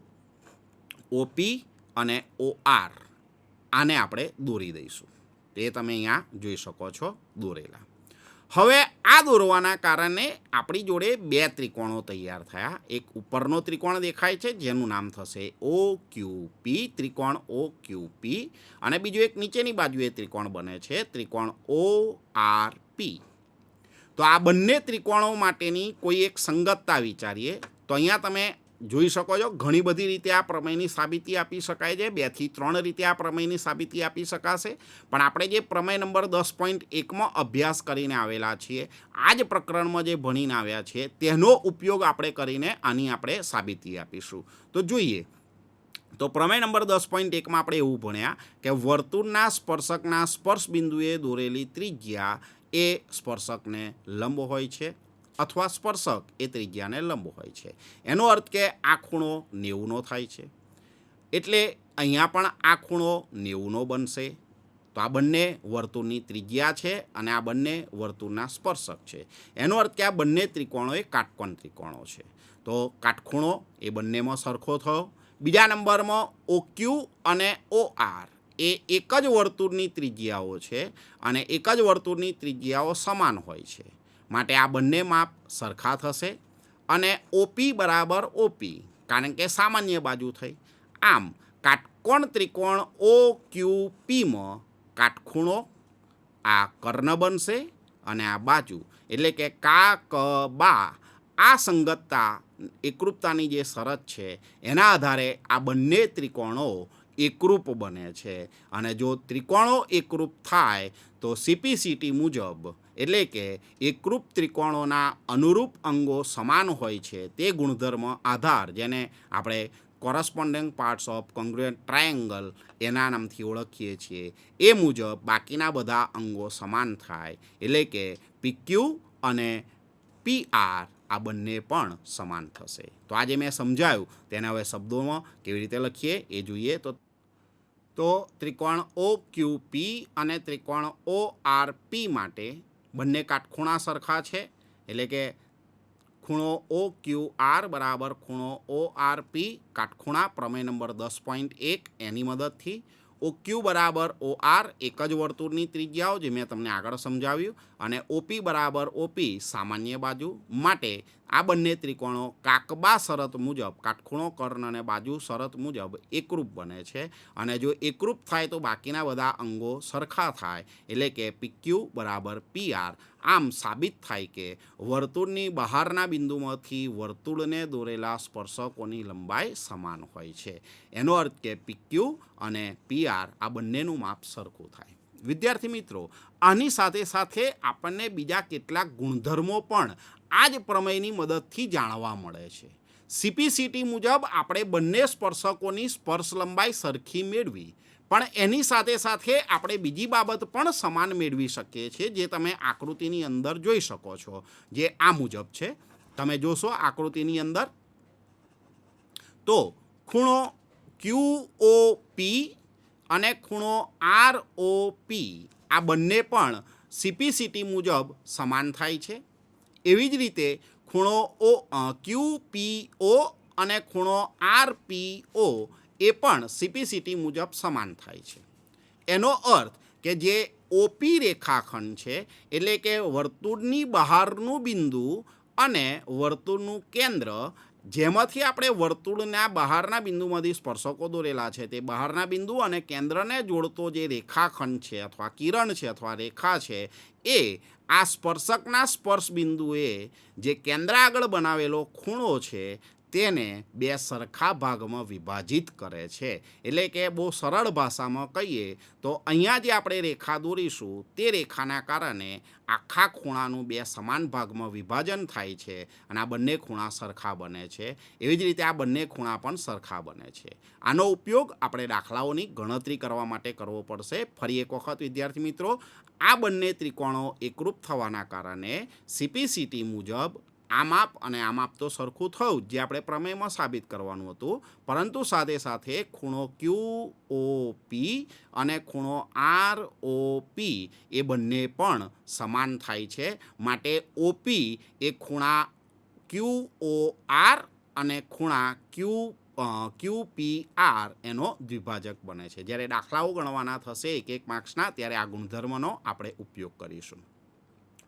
OP અને OR આને આપણે દોરી દઈશું. એ તમે અહીંયા જોઈ શકો છો દોરેલા. હવે આ દોરવાના કારણે આપણી જોડે બે ત્રિકોણો તૈયાર થયા. એક ઉપરનો ત્રિકોણ દેખાય છે જેનું નામ થશે OQP, ત્રિકોણ OQP, અને બીજું એક નીચેની બાજુએ ત્રિકોણ બને છે, ત્રિકોણ ORP. તો આ બંને ત્રિકોણો માટેની કોઈ એક સંગતતા વિચારીએ. તો અહીંયા તમે જોઈ શકો છો ઘણી બધી રીતે આ પ્રમેયની સાબિતી આપી શકાય છે. 2 થી 3 રીતે આ પ્રમેયની સાબિતી આપી શકાશે, પણ આપણે જે પ્રમેય નંબર 10.1માં અભ્યાસ કરીને આવેલા છીએ, આ જ પ્રકરણમાં જે ભણીને આવ્યા છીએ તેનો ઉપયોગ આપણે કરીને આની આપણે સાબિતી આપીશું. તો જોઈએ. તો પ્રમેય નંબર 10.1માં આપણે એવું ભણ્યા કે વર્તુળના સ્પર્શકના સ્પર્શ બિંદુએ દોરેલી ત્રિજ્યા એ સ્પર્શકને લંબ હોય છે, અથવા સ્પર્શક એ ત્રિજ્યાને લંબ હોય છે. એનો અર્થ કે આ ખૂણો 90નો થાય છે, એટલે અહીંયા પણ આ ખૂણો 90નો બનશે. તો આ બંને વર્તુળની ત્રિજ્યા છે અને આ બંને વર્તુળના સ્પર્શક છે. એનો અર્થ કે આ બંને ત્રિકોણો એ કાટકોણ ત્રિકોણો છે. તો કાટખૂણો એ બંનેમાં સરખો થયો. બીજા નંબરમાં OQ અને OR એ એક જ વર્તુળની ત્રિજ્યાઓ છે, અને એક જ વર્તુળની ત્રિજ્યાઓ સમાન હોય છે, માટે આ બંને માપ સરખા થશે. અને OP બરાબર OP, કારણ કે સામાન્ય બાજુ થઈ. આમ કાટકોણ ત્રિકોણ ઓ ક્યુ પીમાં કાટખૂણો આ કર્ણ બનશે અને આ બાજુ એટલે કે કા ક બા આ સંગતતા એકરૂપતાની જે શરત છે એના આધારે આ બંને ત્રિકોણો એકરૂપ બને છે અને જો ત્રિકોણો એકરૂપ થાય તો સીપીસીટી મુજબ એટલે કે એકરૂપ ત્રિકોણોના અનુરૂપ અંગો સમાન હોય છે તે ગુણધર્મ આધાર જેને આપણે corresponding parts of congruent triangle એના નામથી ઓળખીએ છીએ એ મુજબ બાકીના બધા અંગો સમાન થાય એટલે કે પીક્યુ અને પીઆર આ બંને પણ સમાન થશે. તો આજે મેં સમજાવ્યું તેને હવે શબ્દોમાં કેવી રીતે લખીએ એ જોઈએ. તો ત્રિકોણ ઓ ક્યુ પી અને ત્રિકોણ ઓ આર પી માટે બંને કાટખૂણા સરખા છે એટલે કે ખૂણો ઓ ક્યુ આર બરાબર ખૂણો ઓ આર પી કાટખૂણા પ્રમેય નંબર 10.1 એની મદદથી. ઓ ક્યુ બરાબર ઓ આર એક જ વર્તુળની ત્રિજ્યાઓ જે મેં તમને આગળ સમજાવ્યું અને ઓપી બરાબર ઓપી સામાન્ય બાજુ માટે આ બંને ત્રિકોણો કાકબા શરત મુજબ કાટખૂણો કર્ણ અને બાજુ શરત મુજબ એકરૂપ બને છે અને જો એકરૂપ થાય તો બાકીના બધા અંગો સરખા થાય એટલે કે પીક્યુ બરાબર પીઆર. આમ સાબિત થાય કે વર્તુળની બહારના બિંદુમાંથી વર્તુળને દોરેલા સ્પર્શકોની લંબાઈ સમાન હોય છે. એનો અર્થ કે પીક્યુ અને પીઆર આ બંનેનું માપ સરખું થાય. વિદ્યાર્થી મિત્રો, આની સાથે સાથે આપણને બીજા કેટલાક ગુણધર્મો પણ આ જ પ્રમેયની મદદથી જાણવા મળે છે. સીપીસીટી મુજબ આપણે બંને સ્પર્શકોની સ્પર્શ લંબાઈ સરખી મેળવી, પણ એની સાથે સાથે આપણે બીજી બાબત પણ સમાન મેળવી શકીએ છીએ જે તમે આકૃતિની અંદર જોઈ શકો છો, જે આ મુજબ છે. તમે જોશો આકૃતિની અંદર તો ખૂણો QOP અને ખૂણો ROP આ બંને પણ સીપીસીટી મુજબ સમાન થાય છે. એવી જ રીતે ખૂણો QPO અને ખૂણો RPO એ પણ સીપીસીટી મુજબ સમાન થાય છે. એનો અર્થ કે જે ઓપી રેખાખંડ છે એટલે કે વર્તુળની બહારનું બિંદુ અને વર્તુળનું કેન્દ્ર, જેમાંથી આપણે વર્તુળના બહારના બિંદુમાંથી સ્પર્શકો દોરેલા છે તે બહારના બિંદુ અને કેન્દ્રને જોડતો જે રેખાખંડ છે અથવા કિરણ છે અથવા રેખા છે એ આ સ્પર્શકના સ્પર્શ બિંદુએ જે કેન્દ્ર આગળ બનાવેલો ખૂણો છે તેને બે સરખા ભાગમાં વિભાજિત કરે છે. એટલે કે બહુ સરળ ભાષામાં કહીએ તો અહીંયા જે આપણે રેખા દોરીશું તે રેખાના કારણે આખા ખૂણાનું બે સમાન ભાગમાં વિભાજન થાય છે અને આ બંને ખૂણા સરખા બને છે. એવી જ રીતે આ બંને ખૂણા પણ સરખા બને છે. આનો ઉપયોગ આપણે દાખલાઓની ગણતરી કરવા માટે કરવો પડશે. ફરી એક વખત વિદ્યાર્થી મિત્રો, આ બંને ત્રિકોણો એકરૂપ થવાના કારણે સીપીસીટી મુજબ આ માપ અને આ માપ તો સરખું થયું જે આપણે પ્રમેયમાં સાબિત કરવાનું હતું, પરંતુ સાથે સાથે ખૂણો QOP અને ખૂણો ROP એ બંને પણ સમાન થાય છે. માટે OP એ ખૂણા QOR અને ખૂણા QPR એનો દ્વિભાજક બને છે. જ્યારે દાખલાઓ ગણવાના થશે એક એક માર્ક્સના ત્યારે આ ગુણધર્મનો આપણે ઉપયોગ કરીશું.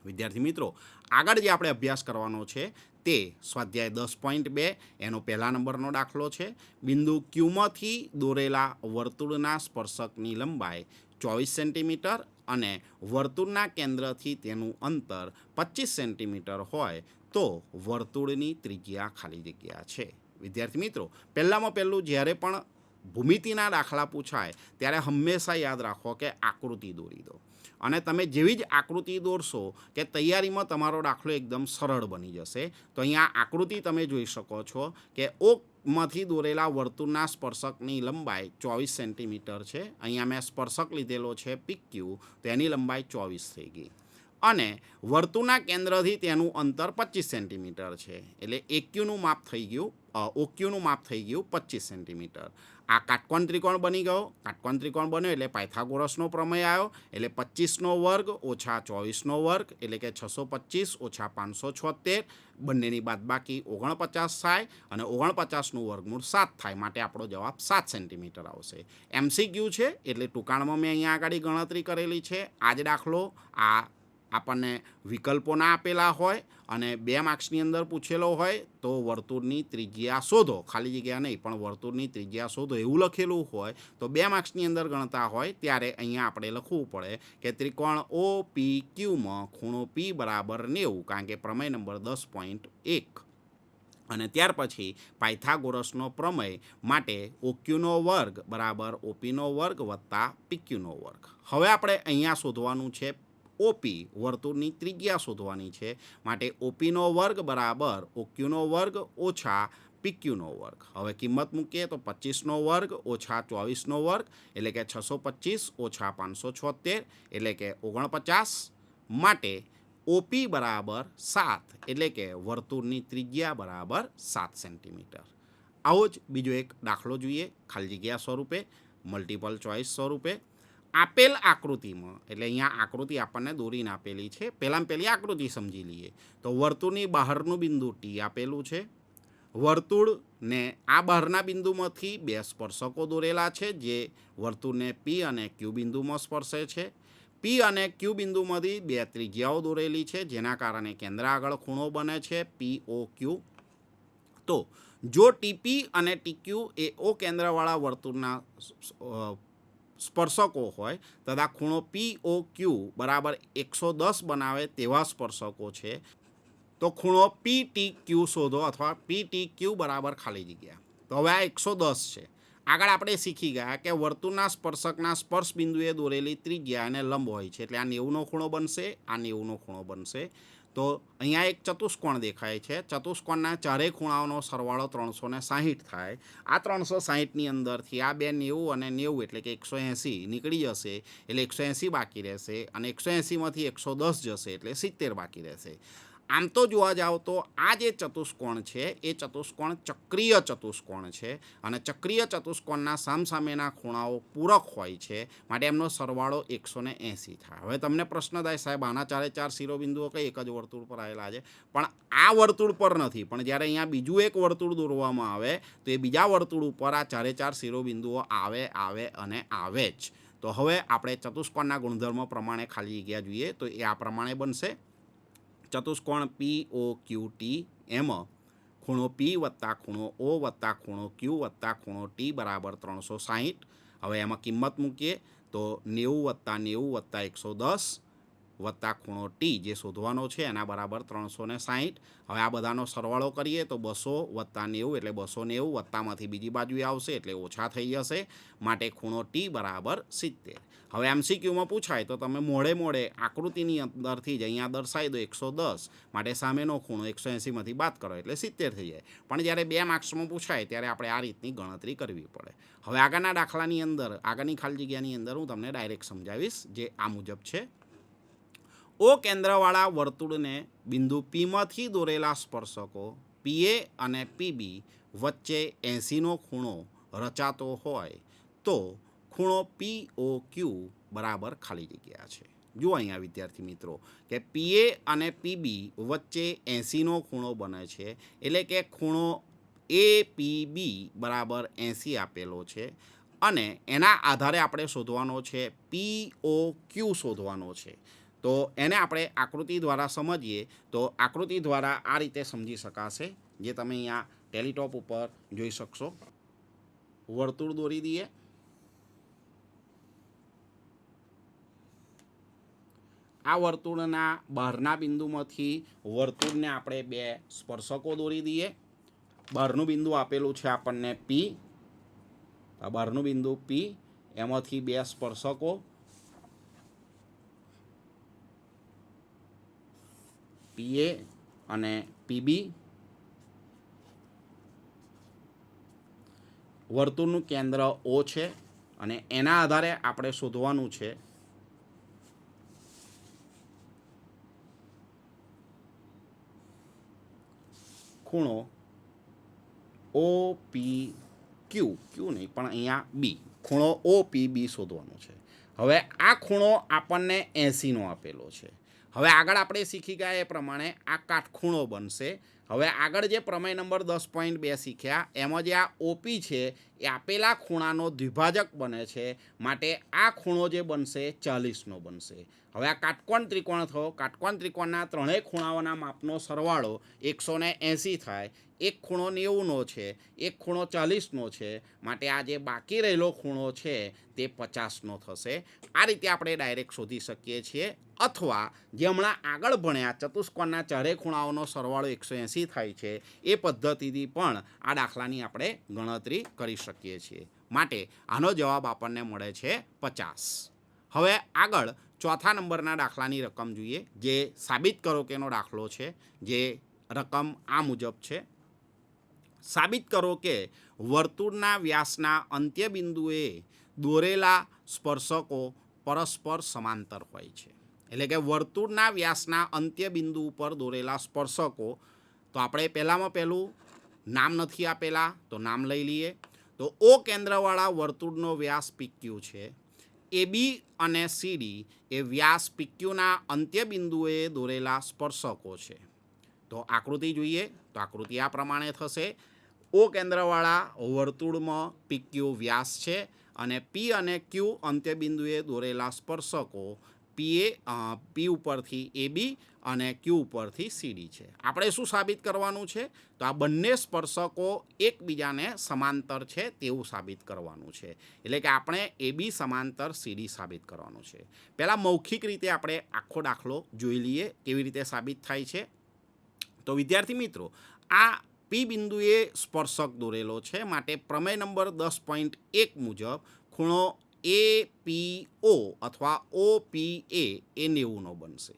વિદ્યાર્થી મિત્રો, આગળ જે આપણે અભ્યાસ કરવાનો છે તે સ્વાધ્યાય 10.2 એનો પહેલા નંબરનો દાખલો છે. બિંદુ ક્યુમાંથી દોરેલા વર્તુળના સ્પર્શકની લંબાઈ 24 સેન્ટીમીટર અને વર્તુળના કેન્દ્રથી તેનું અંતર 25 સેન્ટીમીટર હોય તો વર્તુળની ત્રિજ્યા ખાલી જગ્યા છે. વિદ્યાર્થી મિત્રો, પહેલામાં પહેલું જ્યારે પણ ભૂમિતિના દાખલા પૂછાય ત્યારે હંમેશા યાદ રાખો કે આકૃતિ દોરી દો અને તમે જેવી જ આકૃતિ દોરશો કે તૈયારીમાં તમારો દાખલો એકદમ સરળ બની જશે. તો અહીંયા આકૃતિ તમે જોઈ શકો છો કે ઓમાંથી દોરેલા વર્તુળના સ્પર્શકની લંબાઈ 24 સેન્ટીમીટર છે. અહીંયા મેં સ્પર્શક લીધેલો છે PQ, તો એની લંબાઈ 24 થઈ ગઈ અને વર્તુળના કેન્દ્રથી તેનું અંતર 25 સેન્ટીમીટર છે. એટલે OQનું માપ થઈ ગયું 25 સેન્ટીમીટર. આ કાટકોણ ત્રિકોણ બની ગયો. કાટકોણ ત્રિકોણ બન્યો એટલે પાયથાગોરસનો પ્રમેય આવ્યો એટલે 25નો વર્ગ ઓછા 24નો વર્ગ એટલે કે 625 ઓછા 576, બંનેની બાદબાકી 49 થાય અને 49નું વર્ગમૂળ 7 થાય. માટે આપણો જવાબ 7 સેન્ટીમીટર આવશે. MCQ છે એટલે ટૂંકાણમાં મેં અહીંયા આગળ ગણતરી કરેલી છે. આ જ દાખલો આ આપણને વિકલ્પો ના આપેલા હોય અને 2 માર્ક્સની અંદર પૂછેલો હોય તો વર્તુળની ત્રિજ્યા શોધો, ખાલી જગ્યા નહીં પણ વર્તુળની ત્રિજ્યા શોધો એવું લખેલું હોય તો 2 માર્ક્સની અંદર ગણતા હોય ત્યારે અહીંયા આપણે લખવું પડે કે ત્રિકોણ ઓ પી ક્યુમાં ખૂણો પી બરાબર 90, કારણ કે પ્રમેય નંબર 10.1. અને ત્યાર પછી પાયથાગોરસનો પ્રમેય માટે ઓક્યુનો વર્ગ બરાબર ઓપીનો વર્ગ વત્તા પીક્યુનો વર્ગ. હવે આપણે અહીંયા શોધવાનું છે ઓપી, વર્તુળની ત્રિજ્યા શોધવાની છે, માટે ઓપીનો વર્ગ બરાબર ઓક્યુનો વર્ગ ઓછા પીક્યુનો વર્ગ. હવે કિંમત મૂકીએ તો 25નો વર્ગ ઓછા 24નો વર્ગ એટલે કે 625 ઓછા 576 એટલે કે 49, માટે ઓપી બરાબર 7 એટલે કે વર્તુળની ત્રિજ્યા બરાબર 7 સેન્ટીમીટર. આવો જ બીજો એક દાખલો જોઈએ ખાલી જગ્યા સ્વરૂપે, મલ્ટિપલ ચોઇસ સ્વરૂપે. આપેલ આકૃતિમાં, એટલે અહીંયા આકૃતિ આપણને દોરીને આપેલી છે, પહેલી આકૃતિ સમજી લઈએ તો વર્તુળની બહારનું બિંદુ ટી આપેલું છે. વર્તુળને આ બહારના બિંદુમાંથી 2 સ્પર્શકો દોરેલા છે જે વર્તુળને પી અને ક્યુ બિંદુમાં સ્પર્શે છે. પી અને ક્યુ બિંદુમાંથી 2 ત્રિજ્યાઓ દોરેલી છે જેના કારણે કેન્દ્ર આગળ ખૂણો બને છે પી ઓ ક્યુ. તો જો ટીપી અને ટીક્યુ એ ઓ કેન્દ્રવાળા વર્તુળના સ્પર્શકો હોય તથા ખૂણો પી ઓ ક્યુ બરાબર 110 બનાવે તેવા સ્પર્શકો છે તો ખૂણો પી ટી ક્યુ શોધો, અથવા પી ટી ક્યુ બરાબર ખાલી જગ્યા. તો હવે આ 110 છે. આગળ આપણે શીખી ગયા કે વર્તુળના સ્પર્શકના સ્પર્શ બિંદુએ દોરેલી ત્રિજ્યા અને લંબ હોય છે, એટલે આ 90નો ખૂણો બનશે, આ 90નો ખૂણો બનશે. તો અહીંયા એક ચતુષ્કોણ દેખાય છે, ચતુષ્કોણના ચારેય ખૂણાઓનો સરવાળો 360 થાય. આ 360ની અંદરથી આ 2 90 અને 90 એટલે કે 180 નીકળી જશે, એટલે 180 બાકી રહેશે, અને 180માંથી 110 જશે એટલે 70 બાકી રહેશે. આમ તો જોવા જાવ તો આ જે ચતુષ્કોણ છે એ ચતુષ્કોણ ચક્રીય ચતુષ્કોણ છે, અને ચક્રીય ચતુષ્કોણના સામસામેના ખૂણાઓ પૂરક હોય છે, માટે એમનો સરવાળો 180 થાય. હવે તમને પ્રશ્ન થાય, સાહેબ આના 4 શિરોબિંદુઓ કઈ એક જ વર્તુળ પર આવેલા છે? પણ આ વર્તુળ પર નથી, પણ જ્યારે અહીંયા બીજું એક વર્તુળ દોરવામાં આવે તો એ બીજા વર્તુળ ઉપર આ 4 શિરોબિંદુઓ આવે અને આવે જ. તો હવે આપણે ચતુષ્કોણના ગુણધર્મો પ્રમાણે ખાલી જગ્યા જોઈએ તો એ આ પ્રમાણે બનશે. ચતુષ્કોણ પી ઓ ક્યુ ટી એમાં ખૂણો પી વત્તા ખૂણો ઓ વત્તા ખૂણો ક્યુ વત્તા ખૂણો ટી બરાબર 360. હવે એમાં કિંમત મૂકીએ તો 90 વત્તા 90 વત્તા 110 વત્તા ખૂણો ટી જે શોધવાનો છે એના બરાબર 360. હવે આ બધાનો સરવાળો કરીએ તો 200 વત્તા 90 એટલે 290, વત્તામાંથી બીજી બાજુએ આવશે એટલે ઓછા થઈ જશે, માટે ખૂણો ટી બરાબર 70. હવે MCQમાં પૂછાય તો તમે મોડે આકૃતિની અંદરથી જ અહીંયા દર્શાવી દો 110, માટે સામેનો ખૂણો 180માંથી બાદ કરો એટલે 70 થઈ જાય. પણ જ્યારે 2 માર્ક્સમાં પૂછાય ત્યારે આપણે આ રીતની ગણતરી કરવી પડે. હવે આગળના દાખલાની અંદર, આગળની ખાલી જગ્યાની અંદર હું તમને ડાયરેક્ટ સમજાવીશ, જે આ મુજબ છે. ઓ કેન્દ્રવાળા વર્તુળને બિંદુ પીમાંથી દોરેલા સ્પર્શકો પીએ અને પીબી વચ્ચે 80નો ખૂણો રચાતો હોય તો ખૂણો પી ઓ ક્યુ બરાબર ખાલી જગ્યા છે. જુઓ અહીંયા વિદ્યાર્થી મિત્રો કે પીએ અને પીબી વચ્ચે 80નો ખૂણો બને છે, એટલે કે ખૂણો એ પી બી બરાબર 80 આપેલો છે, અને એના આધારે આપણે શોધવાનો છે પી ઓ ક્યુ શોધવાનો છે. તો એને આપણે આકૃતિ દ્વારા સમજીએ તો આકૃતિ દ્વારા આ રીતે સમજી શકાશે, જે તમે અહીંયા ટેલિટોપ ઉપર જોઈ શકશો. વર્તુળ દોરી દઈએ. આ વર્તુળના બહારના બિંદુમાંથી વર્તુળને આપણે 2 સ્પર્શકો દોરી દઈએ. બહારનું બિંદુ આપેલું છે આપણને પી, આ બહારનું બિંદુ પી, એમાંથી 2 સ્પર્શકો પીએ અને પીબી. વર્તુળનું કેન્દ્ર ઓ છે અને એના આધારે આપણે શોધવાનું છે ખૂણો ઓ પી ક્યુ, ક્યુ નહીં પણ અહીંયા બી, ખૂણો ઓ પી બી શોધવાનો છે. હવે આ ખૂણો આપણને 80નો આપેલો છે. હવે આગળ આપણે શીખી ગયા એ પ્રમાણે આ કાટખૂણો બનશે, હવે આગળ જે પ્રમેય નંબર 10.2 શીખ્યા એમાં જે આ ઓપી છે એ આપેલા ખૂણાનો દ્વિભાજક બને છે, માટે આ ખૂણો જે બનશે 40નો બનશે. હવે આ કાટકોણ ત્રિકોણ થયો. કાટકોણ ત્રિકોણના ત્રણેય ખૂણાઓના માપનો સરવાળો 180 થાય. એક ખૂણો 90નો છે, એક ખૂણો 40નો છે, માટે આ જે બાકી રહેલો ખૂણો છે તે 50નો થશે. આ રીતે આપણે ડાયરેક્ટ શોધી શકીએ છીએ. અથવા જે હમણાં આગળ ભણ્યા ચતુષ્કોણના ચારેય ખૂણાઓનો સરવાળો 180 થાય છે એ પદ્ધતિથી પણ આ દાખલાની આપણે ગણતરી કરી શકીએ છીએ. માટે આનો જવાબ આપણને મળે છે 50. હવે આગળ ચોથા નંબરના દાખલાની રકમ જોઈએ, જે સાબિત કરો કેનો દાખલો છે. જે રકમ આ મુજબ છે. સાબિત કરો કે વર્તુળના વ્યાસના અંત્યબિંદુએ દોરેલા સ્પર્શકો પરસ્પર સમાંતર હોય છે. એટલે કે વર્તુળના વ્યાસના અંત્યબિંદુ ઉપર દોરેલા સ્પર્શકો, તો આપણે પહેલામાં પહેલું નામ નથી આપેલા તો નામ લઈ લઈએ. તો ઓ કેન્દ્રવાળા વર્તુળનો વ્યાસ PQ છે. AB અને CD એ વ્યાસ PQના અંત્યબિંદુએ દોરેલા સ્પર્શકો છે. તો આકૃતિ જોઈએ તો આકૃતિ આ પ્રમાણે થશે. ઓ કેન્દ્રવાળા વર્તુળમાં PQ વ્યાસ છે અને P અને Q અંત્યબિંદુએ દોરેલા સ્પર્શકો P ઉપરથી AB અને Q ઉપરથી CD છે. આપણે શું સાબિત કરવાનું છે? તો આ બંને સ્પર્શકો એકબીજાને સમાંતર છે તેવું સાબિત કરવાનું છે. એટલે કે આપણે AB સમાંતર CD સાબિત કરવાનું છે. પહેલાં મૌખિક રીતે આપણે આખો દાખલો જોઈ લઈએ કેવી રીતે સાબિત થાય છે. તો વિદ્યાર્થી મિત્રો, આ P બિંદુએ સ્પર્શક દોરેલો છે, માટે પ્રમેય નંબર 10.1 મુજબ ખૂણો APO અથવા OPA એ 90નો બનશે.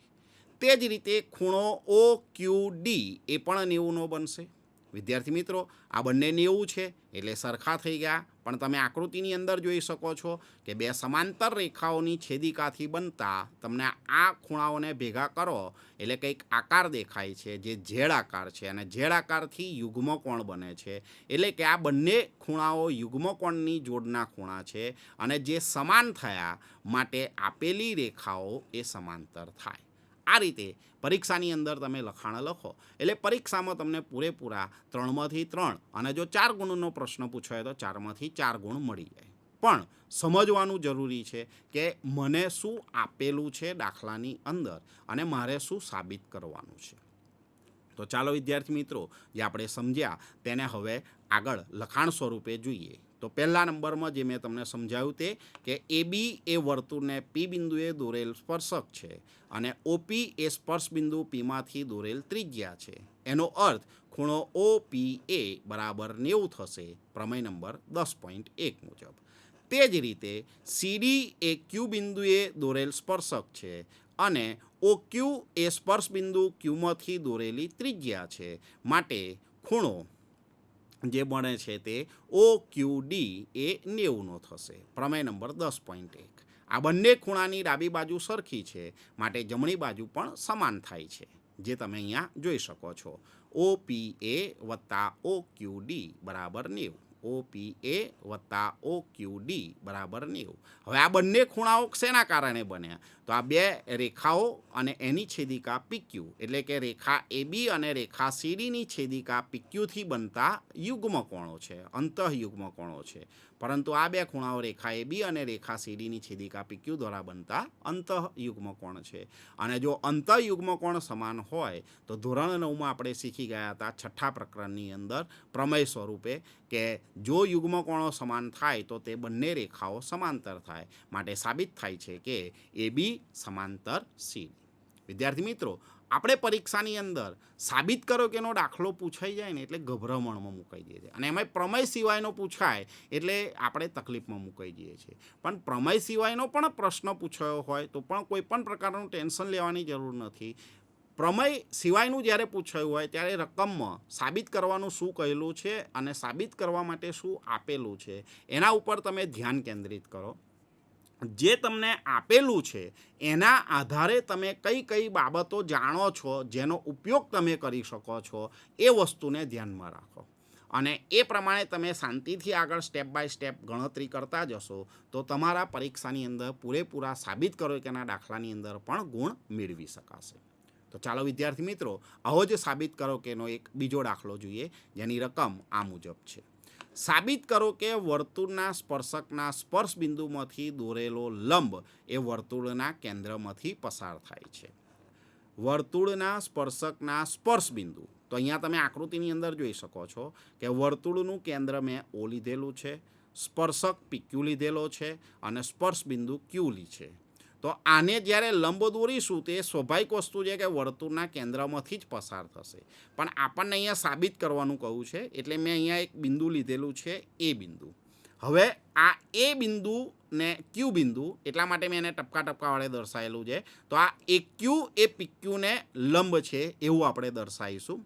તે જ રીતે ખૂણો OQD એ પણ 90નો બનશે. વિદ્યાર્થી મિત્રો, આ બંને 90 છે એટલે સરખા થઈ ગયા. પણ તમે આકૃતિની અંદર જોઈ શકો છો કે બે સમાંતર રેખાઓની છેદિકાથી બનતા તમને આ ખૂણાઓને ભેગા કરો એટલે કંઈક આકાર દેખાય છે, જે ઝેડ આકાર છે. અને ઝેડ આકારથી યુગ્મકોણ બને છે. એટલે કે આ બંને ખૂણાઓ યુગ્મકોણની જોડના ખૂણા છે અને જે સમાન થયા માટે આપેલી રેખાઓ એ સમાંતર થાય. આ રીતે પરીક્ષાની અંદર તમે લખાણ લખો એટલે પરીક્ષામાં તમને પૂરેપૂરા 3માંથી 3 અને જો 4 ગુણનો પ્રશ્ન પૂછાય તો 4માંથી 4 ગુણ મળી જાય. પણ સમજવાનું જરૂરી છે કે મને શું આપેલું છે દાખલાની અંદર અને મારે શું સાબિત કરવાનું છે. તો ચાલો વિદ્યાર્થી મિત્રો, જે આપણે સમજ્યા તેને હવે આગળ લખાણ સ્વરૂપે જોઈએ. તો પહેલા નંબરમાં જે મેં તમને સમજાવ્યું તે કે AB એ વર્તુળને P બિંદુએ દોરેલ સ્પર્શક છે અને OP એ સ્પર્શ બિંદુ Pમાંથી દોરેલ ત્રિજ્યા છે. એનો અર્થ ખૂણો OPA બરાબર 90 થશે પ્રમેય નંબર 10.1 મુજબ. તે જ રીતે CD એ Q બિંદુએ દોરેલ સ્પર્શક છે અને OQ એ સ્પર્શ બિંદુ Qમાંથી દોરેલી ત્રિજ્યા છે, માટે ખૂણો જે બને છે તે OQD એ 90નો થશે પ્રમેય નંબર 10.1. આ બંને ખૂણાની ડાબી બાજુ સરખી છે, માટે જમણી બાજુ પણ સમાન થાય છે, જે તમે અહીંયા જોઈ શકો છો. OPA વત્તા OQD બરાબર 90. OPA વત્તા OQD બરાબર 90. હવે આ બંને ખૂણાઓ શેના કારણે બન્યા? તો આ બે રેખાઓ અને એની છેદિકા PQ, એટલે કે રેખા AB અને રેખા CDની છેદિકા PQથી બનતા યુગ્મકોણો છે, અંતઃયુગ્મકોણો છે. પરંતુ આ બે ખૂણાઓ રેખા AB અને રેખા CDની છેદિકા PQ દ્વારા બનતા અંતઃયુગ્મકોણ છે. અને જો અંતઃયુગ્મકોણ સમાન હોય તો ધોરણ 9માં આપણે શીખી ગયા હતા 6થા પ્રકરણની અંદર પ્રમેય સ્વરૂપે કે જો યુગ્મકોણો સમાન થાય તો તે બંને રેખાઓ સમાંતર થાય. માટે સાબિત થાય છે કે AB સમાંતર CD. વિદ્યાર્થી મિત્રો, આપણે પરીક્ષાની અંદર સાબિત કરો કે એનો દાખલો પૂછાઈ જાય ને એટલે ગભરામણમાં મુકાઈ જઈએ છીએ. અને એમાં પ્રમેય સિવાયનો પૂછાય એટલે આપણે તકલીફમાં મુકાઈ જઈએ છીએ. પણ પ્રમેય સિવાયનો પણ પ્રશ્ન પૂછાયો હોય તો પણ કોઈ પણ પ્રકારનું ટેન્શન લેવાની જરૂર નથી. પ્રમેય સિવાયનું જ્યારે પૂછાયું હોય ત્યારે રકમમાં સાબિત કરવાનું શું કહેલું છે અને સાબિત કરવા માટે શું આપેલું છે એના ઉપર તમે ધ્યાન કેન્દ્રિત કરો. જે તમને આપેલું છે એના આધારે તમે કઈ કઈ બાબતો જાણો છો જેનો ઉપયોગ તમે કરી શકો છો એ વસ્તુને ધ્યાનમાં રાખો. અને એ પ્રમાણે તમે શાંતિથી આગળ સ્ટેપ બાય સ્ટેપ ગણતરી કરતા જશો તો તમારા પરીક્ષાની અંદર પૂરેપૂરા સાબિત કરો કે એના દાખલાની અંદર પણ ગુણ મેળવી શકાશે. તો ચાલો વિદ્યાર્થી મિત્રો, આવો જ સાબિત કરો કેનો એક બીજો દાખલો જોઈએ, જેની રકમ આ મુજબ છે. સાબિત કરો કે વર્તુળના સ્પર્શકના સ્પર્શ બિંદુમાંથી દોરેલો લંબ એ વર્તુળના કેન્દ્રમાંથી પસાર થાય છે. વર્તુળના સ્પર્શકના સ્પર્શ બિંદુ, તો અહીંયા તમે આકૃતિની અંદર જોઈ શકો છો કે વર્તુળનું કેન્દ્ર મેં ઓ લીધેલું છે, સ્પર્શક PQ લીધેલો છે અને સ્પર્શ બિંદુ Q લી છે. તો આને જ્યારે લંબ દોરીશું તે સ્વાભાવિક વસ્તુ છે કે વર્તુળના કેન્દ્રમાંથી જ પસાર થશે, પણ આપણને અહીંયા સાબિત કરવાનું કહ્યું છે, એટલે મેં અહીંયા એક બિંદુ લીધેલું છે, એ બિંદુ. હવે આ એ બિંદુ ને Q બિંદુ, એટલા માટે મેં એને ટપકા ટપકા વડે દર્શાવેલું છે. તો આ AQ એ PQને લંબ છે એવું આપણે દર્શાવીશું.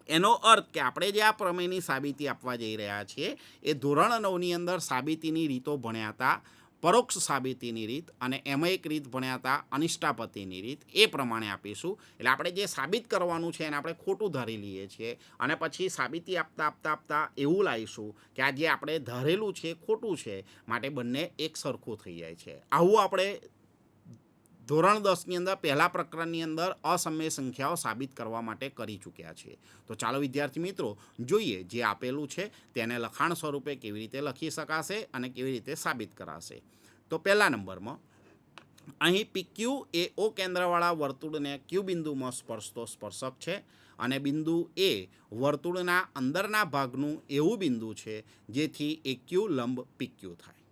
એનો અર્થ કે આપણે જે આ પ્રમેયની સાબિતી આપવા જઈ રહ્યા છીએ એ ધોરણ 9ની અંદર સાબિતીની રીતો ભણ્યા હતા, પરોક્ષ સાબિતીની રીત, અને એમાં એક રીત ભણ્યા હતા અનિષ્ટાપતિની રીત. એ પ્રમાણે આપીશું. એટલે આપણે જે સાબિત કરવાનું છે એને આપણે ખોટું ધારી લઈએ છીએ અને પછી સાબિતી આપતા એવું લાવીશું કે આ જે આપણે ધારેલું છે ખોટું છે, માટે બંને એક સરખું થઈ જાય છે. આવું આપણે ધોરણ 10ની અંદર પહેલા પ્રકરણની અંદર અસમય સંખ્યાઓ સાબિત કરવા માટે કરી ચૂક્યા છીએ. તો ચાલો વિદ્યાર્થી મિત્રો જોઈએ જે આપેલું છે તેને લખાણ સ્વરૂપે કેવી રીતે લખી શકાશે અને કેવી રીતે સાબિત કરાશે. તો પહેલા નંબરમાં અહીં PQ એ O કેન્દ્રવાળા વર્તુળને Q બિંદુમાં સ્પર્શતો સ્પર્શક છે અને બિંદુ એ વર્તુળના અંદરના ભાગનું એવું બિંદુ છે જેથી AQ લંબ PQ થાય.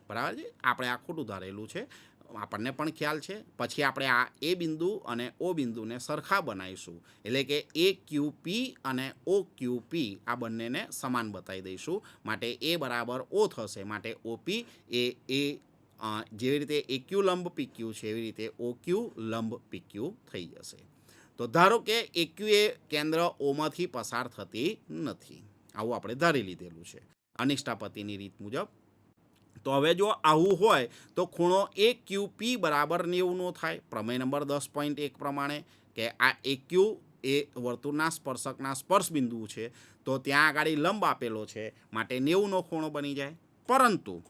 બરાબર છે, આપણે આ ખોટું ધારેલું છે, આપણને પણ ખ્યાલ છે. પછી આપણે આ એ બિંદુ અને O બિંદુને સરખા બનાવીશું, એટલે કે AQP અને OQP આ બંનેને સમાન બતાવી દઈશું. માટે A બરાબર O થશે, માટે OP એ જેવી રીતે AQ લંબ PQ છે એવી રીતે OQ લંબ PQ થઈ જશે. તો ધારો કે AQ એ કેન્દ્ર ઓમાંથી પસાર થતી નથી, આવું આપણે ધારી લીધેલું છે અનિષ્ટાપતિની રીત મુજબ. તો હવે જો આવું હોય તો ખૂણો AQP બરાબર 90નો થાય, પ્રમેય નંબર 10.1 પ્રમાણે, કે આ AQ એ વર્તુળના સ્પર્શકના સ્પર્શ બિંદુ છે, તો ત્યાં આગળ લંબ આપેલો છે, માટે 90નો ખૂણો બની જાય. પરંતુ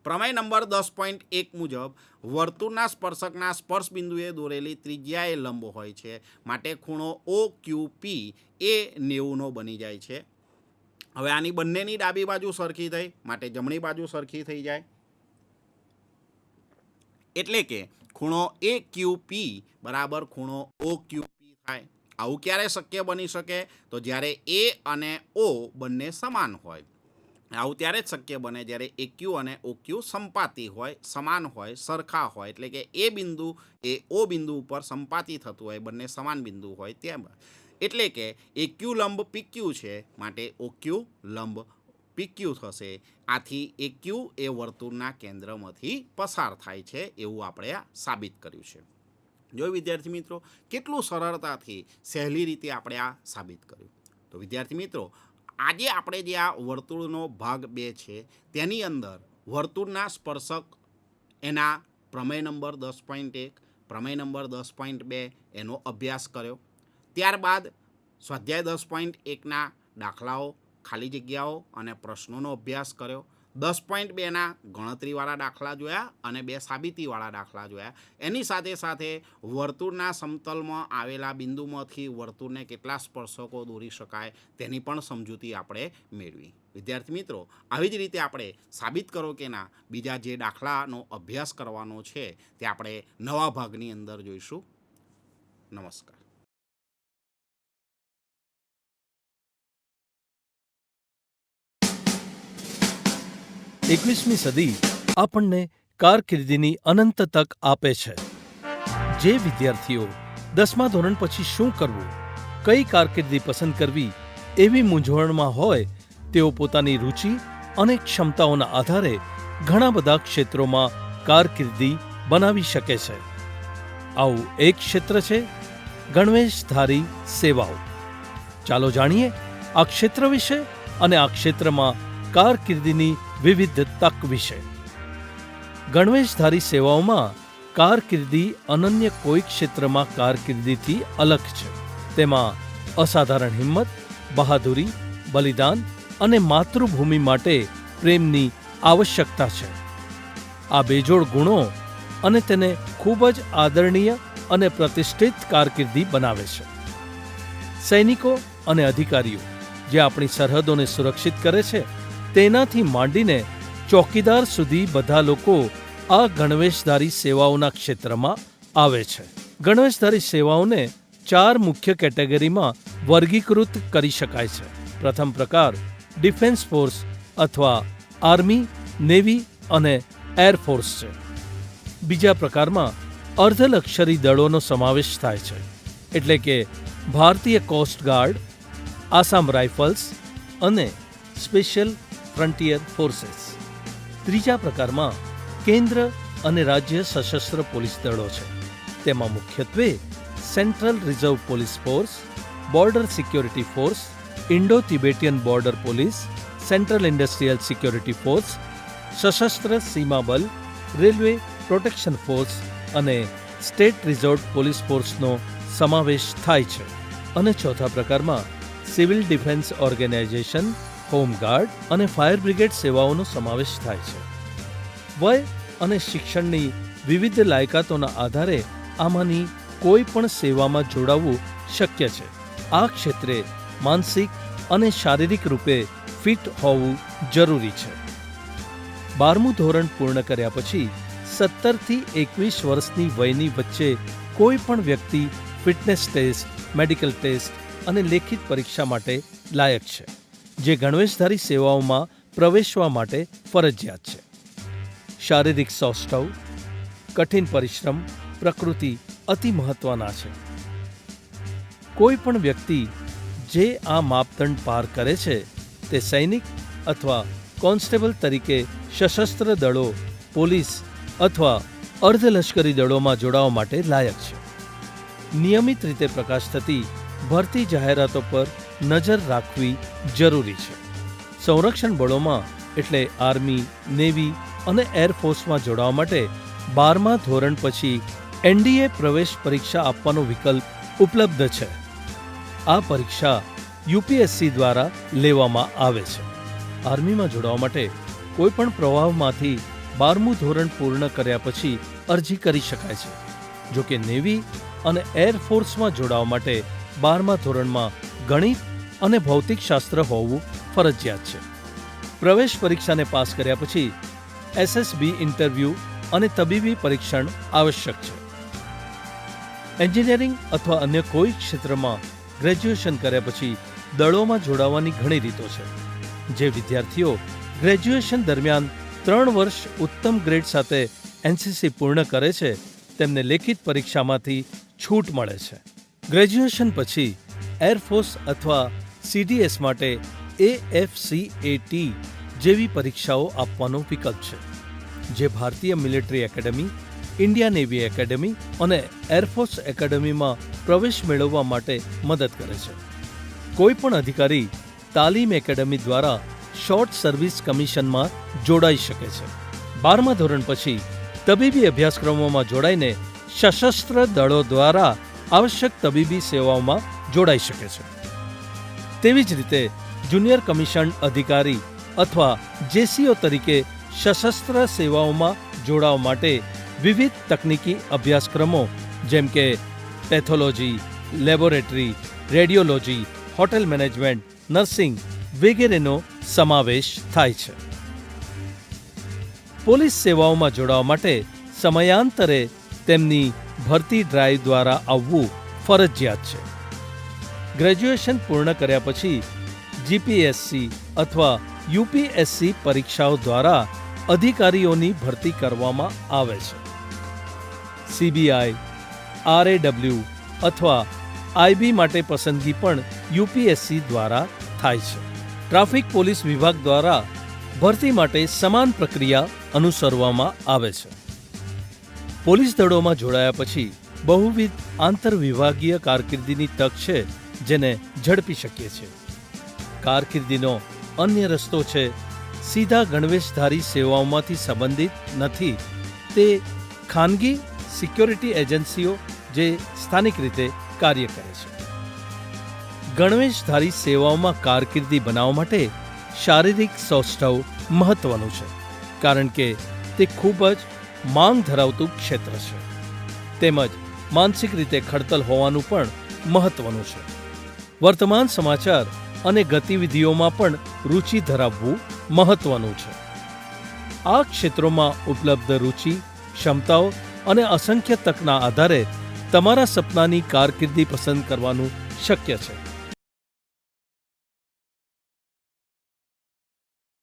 પ્રમેય નંબર 10.1 મુજબ વર્તુળના સ્પર્શકના સ્પર્શ બિંદુએ દોરેલી ત્રિજ્યા એ લંબ હોય છે, માટે ખૂણો OQP એ 90નો બની જાય છે. હવે આની બંનેની ડાબી બાજુ સરખી થઈ, માટે જમણી બાજુ સરખી થઈ જાય, એટલે કે ખૂણો AQP બરાબર ખૂણો OQP થાય. આવું ક્યારે શક્ય બની શકે? તો જ્યારે A અને O બંને સમાન હોય. આવું ત્યારે જ શક્ય બને જ્યારે AQ અને OQ સંપાતી હોય, સમાન હોય, સરખા હોય, એટલે કે એ બિંદુ એ O બિંદુ ઉપર સંપાતી થતું હોય, બંને સમાન બિંદુ હોય તેમ. એટલે કે AQ લંબ PQ છે, માટે OQ લંબ PQ થશે. આથી AQ એ વર્તુળના કેન્દ્રમાંથી પસાર થાય છે એવું આપણે આ સાબિત કર્યું છે. જો વિદ્યાર્થી મિત્રો કેટલું સરળતાથી સહેલી રીતે આપણે આ સાબિત કર્યું. તો વિદ્યાર્થી મિત્રો આજે આપણે જે આ વર્તુળનો ભાગ 2 છે તેની અંદર વર્તુળના સ્પર્શક એના પ્રમેય નંબર 10.1, પ્રમેય નંબર 10.2 એનો અભ્યાસ કર્યો. ત્યારબાદ સ્વાધ્યાય 10.1ના દાખલાઓ, ખાલી જગ્યાઓ અને પ્રશ્નોનો અભ્યાસ કર્યો. 10.2ના ગણતરીવાળા દાખલા જોયા અને 2 સાબિતીવાળા દાખલા જોયા. એની સાથે સાથે વર્તુળના સમતલમાં આવેલા બિંદુમાંથી વર્તુળને કેટલા સ્પર્શકો દોરી શકાય તેની પણ સમજૂતી આપણે મેળવી. વિદ્યાર્થી મિત્રો આવી જ રીતે આપણે સાબિત કરો કે ના બીજા જે દાખલાનો અભ્યાસ કરવાનો છે તે આપણે નવા ભાગની અંદર જોઈશું. નમસ્કાર. 21મી સદી આપણને કારકિર્દીની અનંત તક આપે છે. જે વિદ્યાર્થીઓ 10મા ધોરણ પછી શું કરવું, કઈ કારકિર્દી પસંદ કરવી એવી મૂંઝવણમાં હોય, તેઓ પોતાની રુચિ અને ક્ષમતાઓના આધારે ઘણા બધા ક્ષેત્રોમાં કારકિર્દી બનાવી શકે છે. આવું એક ક્ષેત્ર છે ગણવેશધારી સેવાઓ. ચાલો જાણીએ આ ક્ષેત્ર વિશે અને આ ક્ષેત્રમાં કારકિર્દીની વિવિધ તક વિશે. ગણવેશધારી સેવાઓમાં કારકિર્દી અનન્ય કોઈ ક્ષેત્રમાં કારકિર્દીથી અલગ છે. તેમાં અસાધારણ હિંમત, બહાદુરી, બલિદાન અને માતૃભૂમિ માટે પ્રેમની આવશ્યકતા છે. આ બેજોડ ગુણો અને તેને ખૂબ જ આદરણીય અને પ્રતિષ્ઠિત કારકિર્દી બનાવે છે. સૈનિકો અને અધિકારીઓ જે આપણી સરહદોને સુરક્ષિત કરે છે, તેનાથી માંડીને ચોકીદાર સુધી બધા લોકો આ ગણવેશધારી સેવાઓના ક્ષેત્રમાં આવે છે. ગણવેશધારી સેવાઓને 4 મુખ્ય કેટેગરીમાં વર્ગીકૃત કરી શકાય છે. પ્રથમ પ્રકાર ડિફેન્સ ફોર્સ અથવા આર્મી, નેવી અને એરફોર્સ છે. બીજા પ્રકારમાં અર્ધલશ્કરી દળોનો સમાવેશ થાય છે, એટલે કે ભારતીય કોસ્ટ ગાર્ડ, આસામ રાઇફલ્સ અને સ્પેશિયલ ફ્રન્ટિયર ફોર્सेस. ત્રીજા પ્રકારમાં કેન્દ્ર અને રાજ્ય સશસ્ત્ર પોલીસ દળો છે. તેમાં મુખ્યત્વે central reserve police force, border security force, Indo Tibetan border police, central industrial security force, સશસ્ત્ર સીમા બલ, રેલવે પ્રોટેક્શન ફોર્સ અને સ્ટેટ રિઝર્વ પોલીસ ફોર્સનો સમાવેશ થાય છે. અને ચોથા પ્રકારમાં સિવિલ ડિફેન્સ ઓર્ગેનાઇઝેશન, હોમગાર્ડ અને ફાયર બ્રિગેડ સેવાઓનો સમાવેશ થાય છે. વય અને શિક્ષણની વિવિધ લાયકાતોના આધારે આમાંની કોઈ પણ સેવામાં જોડાવવું શક્ય છે. આ ક્ષેત્રે માનસિક અને શારીરિક રૂપે ફિટ હોવું જરૂરી છે. 12મું ધોરણ પૂર્ણ કર્યા પછી 17 થી 21 વર્ષની વયની વચ્ચે કોઈ પણ વ્યક્તિ ફિટનેસ ટેસ્ટ, મેડિકલ ટેસ્ટ અને લેખિત પરીક્ષા માટે લાયક છે, જે ગણવેશધારી સેવાઓમાં પ્રવેશવા માટે ફરજિયાત છે. શારીરિક સૌષ્ઠવ, કઠિન પરિશ્રમ, પ્રકૃતિ અતિ મહત્વના છે. કોઈ પણ વ્યક્તિ જે આ માપદંડ પાર કરે છે તે સૈનિક અથવા કોન્સ્ટેબલ તરીકે સશસ્ત્ર દળો, પોલીસ અથવા અર્ધલશ્કરી દળોમાં જોડાવા માટે લાયક છે. નિયમિત રીતે પ્રકાશ થતી ભરતી જાહેરાતો પર નજર રાખવી જરૂરી છે. સંરક્ષણ બળોમાં એટલે આર્મી, નેવી અને એરફોર્સમાં જોડાવા માટે 12મા ધોરણ પછી એનડીએ પ્રવેશ પરીક્ષા આપવાનો વિકલ્પ ઉપલબ્ધ છે. આ પરીક્ષા યુપીએસસી દ્વારા લેવામાં આવે છે. આર્મીમાં જોડાવા માટે કોઈ પણ પ્રવાહમાંથી 12મું ધોરણ પૂર્ણ કર્યા પછી અરજી કરી શકાય છે. જો કે નેવી અને એરફોર્સમાં જોડાવા માટે 12મા ધોરણમાં ગણિત અને ભૌતિકશાસ્ત્ર હોવું ફરજિયાત છે. પ્રવેશ પરીક્ષાને પાસ કર્યા પછી એસએસબી ઇન્ટરવ્યૂ અને તબીબી પરીક્ષણ આવશ્યક છે. એન્જિનિયરિંગ અથવા અન્ય કોઈ ક્ષેત્રમાં ગ્રેજ્યુએશન કર્યા પછી દળોમાં જોડાવાની ઘણી રીતો છે. જે વિદ્યાર્થીઓ ગ્રેજ્યુએશન દરમિયાન 3 વર્ષ ઉત્તમ ગ્રેડ સાથે એનસીસી પૂર્ણ કરે છે, તેમને લેખિત પરીક્ષામાંથી છૂટ મળે છે. ગ્રેજ્યુએશન પછી એરફોર્સ અથવા સીડીએસ માટે AFCAT જેવી પરીક્ષાઓ આપવાનો વિકલ્પ છે, જે ભારતીય military academy, Indian navy academy અને એરફોર્સ એકેડમીમાં પ્રવેશ મેળવવા માટે મદદ કરે છે. કોઈ પણ અધિકારી તાલીમ એકેડમી દ્વારા શોર્ટ સર્વિસ કમિશનમાં જોડાઈ શકે છે. 12મા ધોરણ પછી તબીબી અભ્યાસક્રમોમાં જોડાઈને સશસ્ત્ર દળો દ્વારા આવશ્યક તબીબી સેવાઓમાં જોડાઈ શકે છે. તેવી જ રીતે જુનિયર કમિશન અધિકારી અથવા જેસીઓ તરીકે સશસ્ત્ર સેવાઓમાં જોડાવા માટે વિવિધ તકનીકી અભ્યાસક્રમો જેમ કે pathology, laboratory, radiology, hotel management, nursing વગેરેનો સમાવેશ થાય છે. પોલીસ સેવાઓમાં જોડાવા માટે સમયાંતરે તેમની ભરતી ડ્રાઈવ દ્વારા આવવું ફરજિયાત છે. ગ્રેજ્યુએશન પૂર્ણ કર્યા પછી જીપીએસસી અથવા યુપીએસસી પરીક્ષાઓ દ્વારા અધિકારીઓની ભરતી કરવામાં આવે છે. સીબીઆઈ, આરએડબલ્યુ અથવા આઈબી માટે પસંદગી પણ યુપીએસસી દ્વારા થાય છે. ટ્રાફિક પોલીસ વિભાગ દ્વારા ભરતી માટે સમાન પ્રક્રિયા અનુસરવામાં આવે છે. પોલીસ દળોમાં જોડાયા પછી બહુવિધ આંતરવિભાગીય કારકિર્દીની તક છે, જેને ઝડપી શકીએ છીએ. કારકિર્દીનો અન્ય રસ્તો છે સીધા ગણવેશધારી સેવાઓમાંથી સંબંધિત નથી તે ખાનગી સિક્યોરિટી એજન્સીઓ જે સ્થાનિક રીતે કાર્ય કરે છે. ગણવેશધારી સેવાઓમાં કારકિર્દી બનાવવા માટે શારીરિક સૌષ્ઠવ મહત્વનું છે, કારણ કે તે ખૂબ જ માંગ ધરાવતું ક્ષેત્ર છે, તેમજ માનસિક રીતે ખડતલ હોવાનું પણ મહત્વનું છે. વર્તમાન સમાચાર અને ગતિવિધિઓમાં પણ રુચિ ધરાવવું મહત્વનું છે. આ ક્ષેત્રોમાં ઉપલબ્ધ રુચિ, ક્ષમતાઓ અને અસંખ્ય તકના આધારે તમારા સપનાની કારકિર્દી પસંદ કરવાનું શક્ય છે.